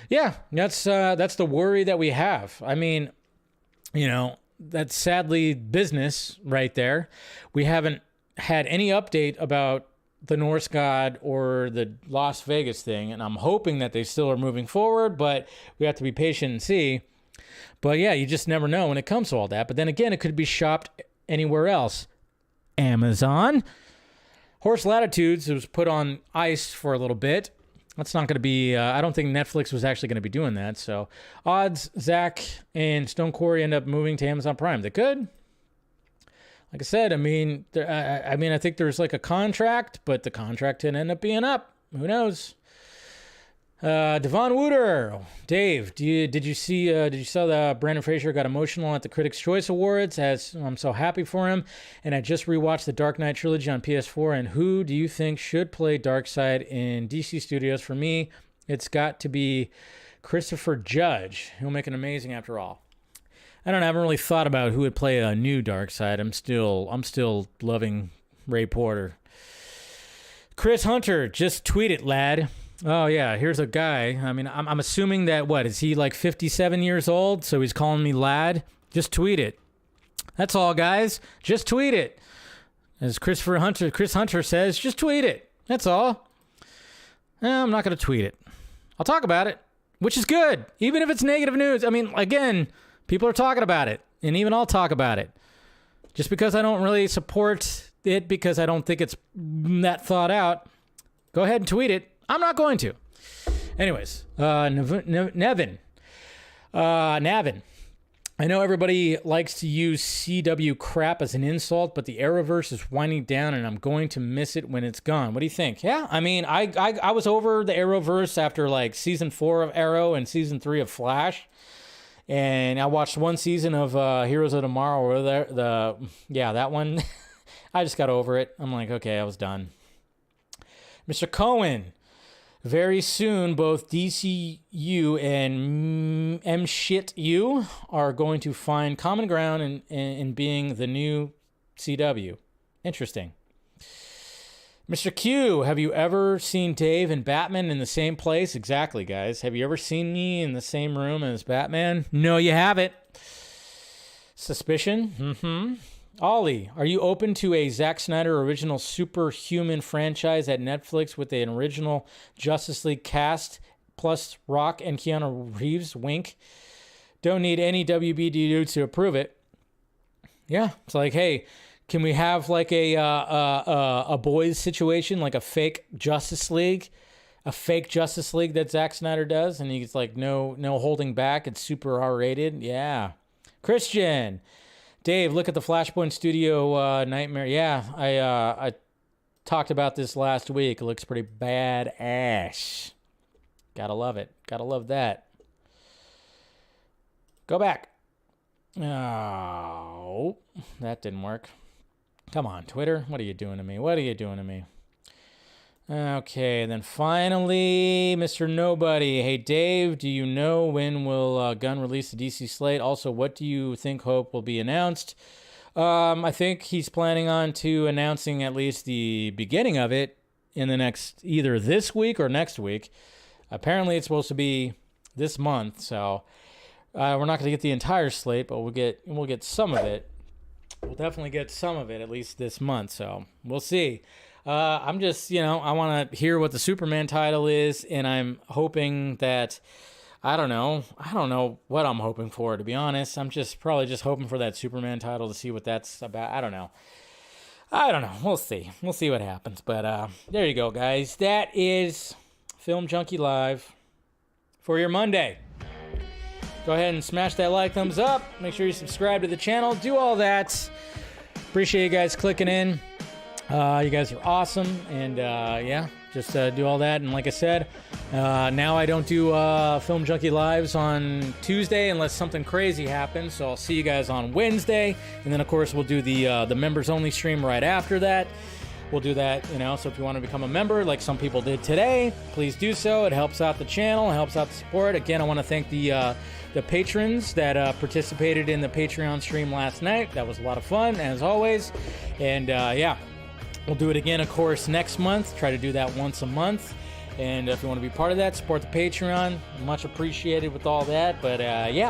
Yeah, that's the worry that we have. I mean, that's sadly business right there. We haven't had any update about the Norse God or the Las Vegas thing, and I'm hoping that they still are moving forward, but we have to be patient and see. But yeah, you just never know when it comes to all that. But then again, it could be shopped anywhere else. Amazon. Horse Latitudes was put on ice for a little bit. That's not going to be, I don't think Netflix was actually going to be doing that. So odds Zach and Stone Quarry end up moving to Amazon Prime. They could. Like I said, I mean, I think there's like a contract, but the contract didn't end up being up. Who knows? Devon Wooter, Dave, did you see that Brandon Fraser got emotional at the Critics' Choice Awards? As I'm so happy for him, and I just rewatched the Dark Knight trilogy on PS4. And who do you think should play Darkseid in DC Studios? For me, it's got to be Christopher Judge. He'll make an amazing after all. I don't know. I haven't really thought about who would play a new Darkseid. I'm still loving Ray Porter. Chris Hunter, just tweet it, lad. Oh yeah, here's a guy. I mean, I'm assuming that is he like 57 years old? So he's calling me lad. Just tweet it. That's all, guys. Just tweet it. As Chris Hunter says, just tweet it. That's all. I'm not gonna tweet it. I'll talk about it, which is good, even if it's negative news. I mean, again, people are talking about it, and even I'll talk about it. Just because I don't really support it because I don't think it's that thought out, go ahead and tweet it. I'm not going to. Anyways, Navin. I know everybody likes to use CW crap as an insult, but the Arrowverse is winding down, and I'm going to miss it when it's gone. What do you think? Yeah, I mean, I was over the Arrowverse after like season 4 of Arrow and season 3 of Flash, and I watched one season of Heroes of Tomorrow. Or that one. I just got over it. I'm like, okay, I was done. Mr. Cohen. Very soon, both DCU and MShitU are going to find common ground in being the new CW. Interesting. Mr. Q, have you ever seen Dave and Batman in the same place? Exactly, guys. Have you ever seen me in the same room as Batman? No, you haven't. Suspicion? Mm-hmm. Ollie, are you open to a Zack Snyder original superhuman franchise at Netflix with an original Justice League cast plus Rock and Keanu Reeves? Wink. Don't need any WB dudes to approve it. Yeah, it's like, hey, can we have like a boys situation, like a fake Justice League that Zack Snyder does, and he's like, no holding back. It's super R-rated. Yeah, Christian. Dave, look at the Flashpoint Studio Nightmare. Yeah, I talked about this last week. It looks pretty badass. Gotta love it. Gotta love that. Go back. Oh, that didn't work. Come on, Twitter. What are you doing to me? What are you doing to me? Okay, and then finally, Mr. Nobody. Hey, Dave, do you know when will Gunn release the DC slate? Also, what do you think Hope will be announced? I think he's planning on announcing at least the beginning of it in the next, either this week or next week. Apparently, it's supposed to be this month, so we're not going to get the entire slate, but we'll get some of it. We'll definitely get some of it at least this month, so we'll see. I'm just, I want to hear what the Superman title is, and I'm hoping that, I don't know what I'm hoping for, to be honest. I'm probably just hoping for that Superman title to see what that's about. I don't know. We'll see. We'll see what happens. But there you go, guys. That is Film Junkee Live for your Monday. Go ahead and smash that like, thumbs up. Make sure you subscribe to the channel. Do all that. Appreciate you guys clicking in. You guys are awesome, and just do all that. And like I said, now I don't do Film Junkee Lives on Tuesday unless something crazy happens, so I'll see you guys on Wednesday, and then of course we'll do the members only stream right after that. We'll do that, so if you want to become a member like some people did today, please do so. It helps out the channel, it helps out the support. Again, I want to thank the patrons that participated in the Patreon stream last night. That was a lot of fun, as always. And we'll do it again, of course, next month. Try to do that once a month. And if you want to be part of that, support the Patreon. Much appreciated with all that. But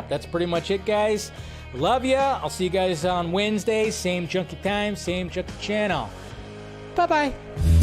that's pretty much it, guys. Love ya. I'll see you guys on Wednesday. Same Junkee time, same Junkee channel. Bye-bye.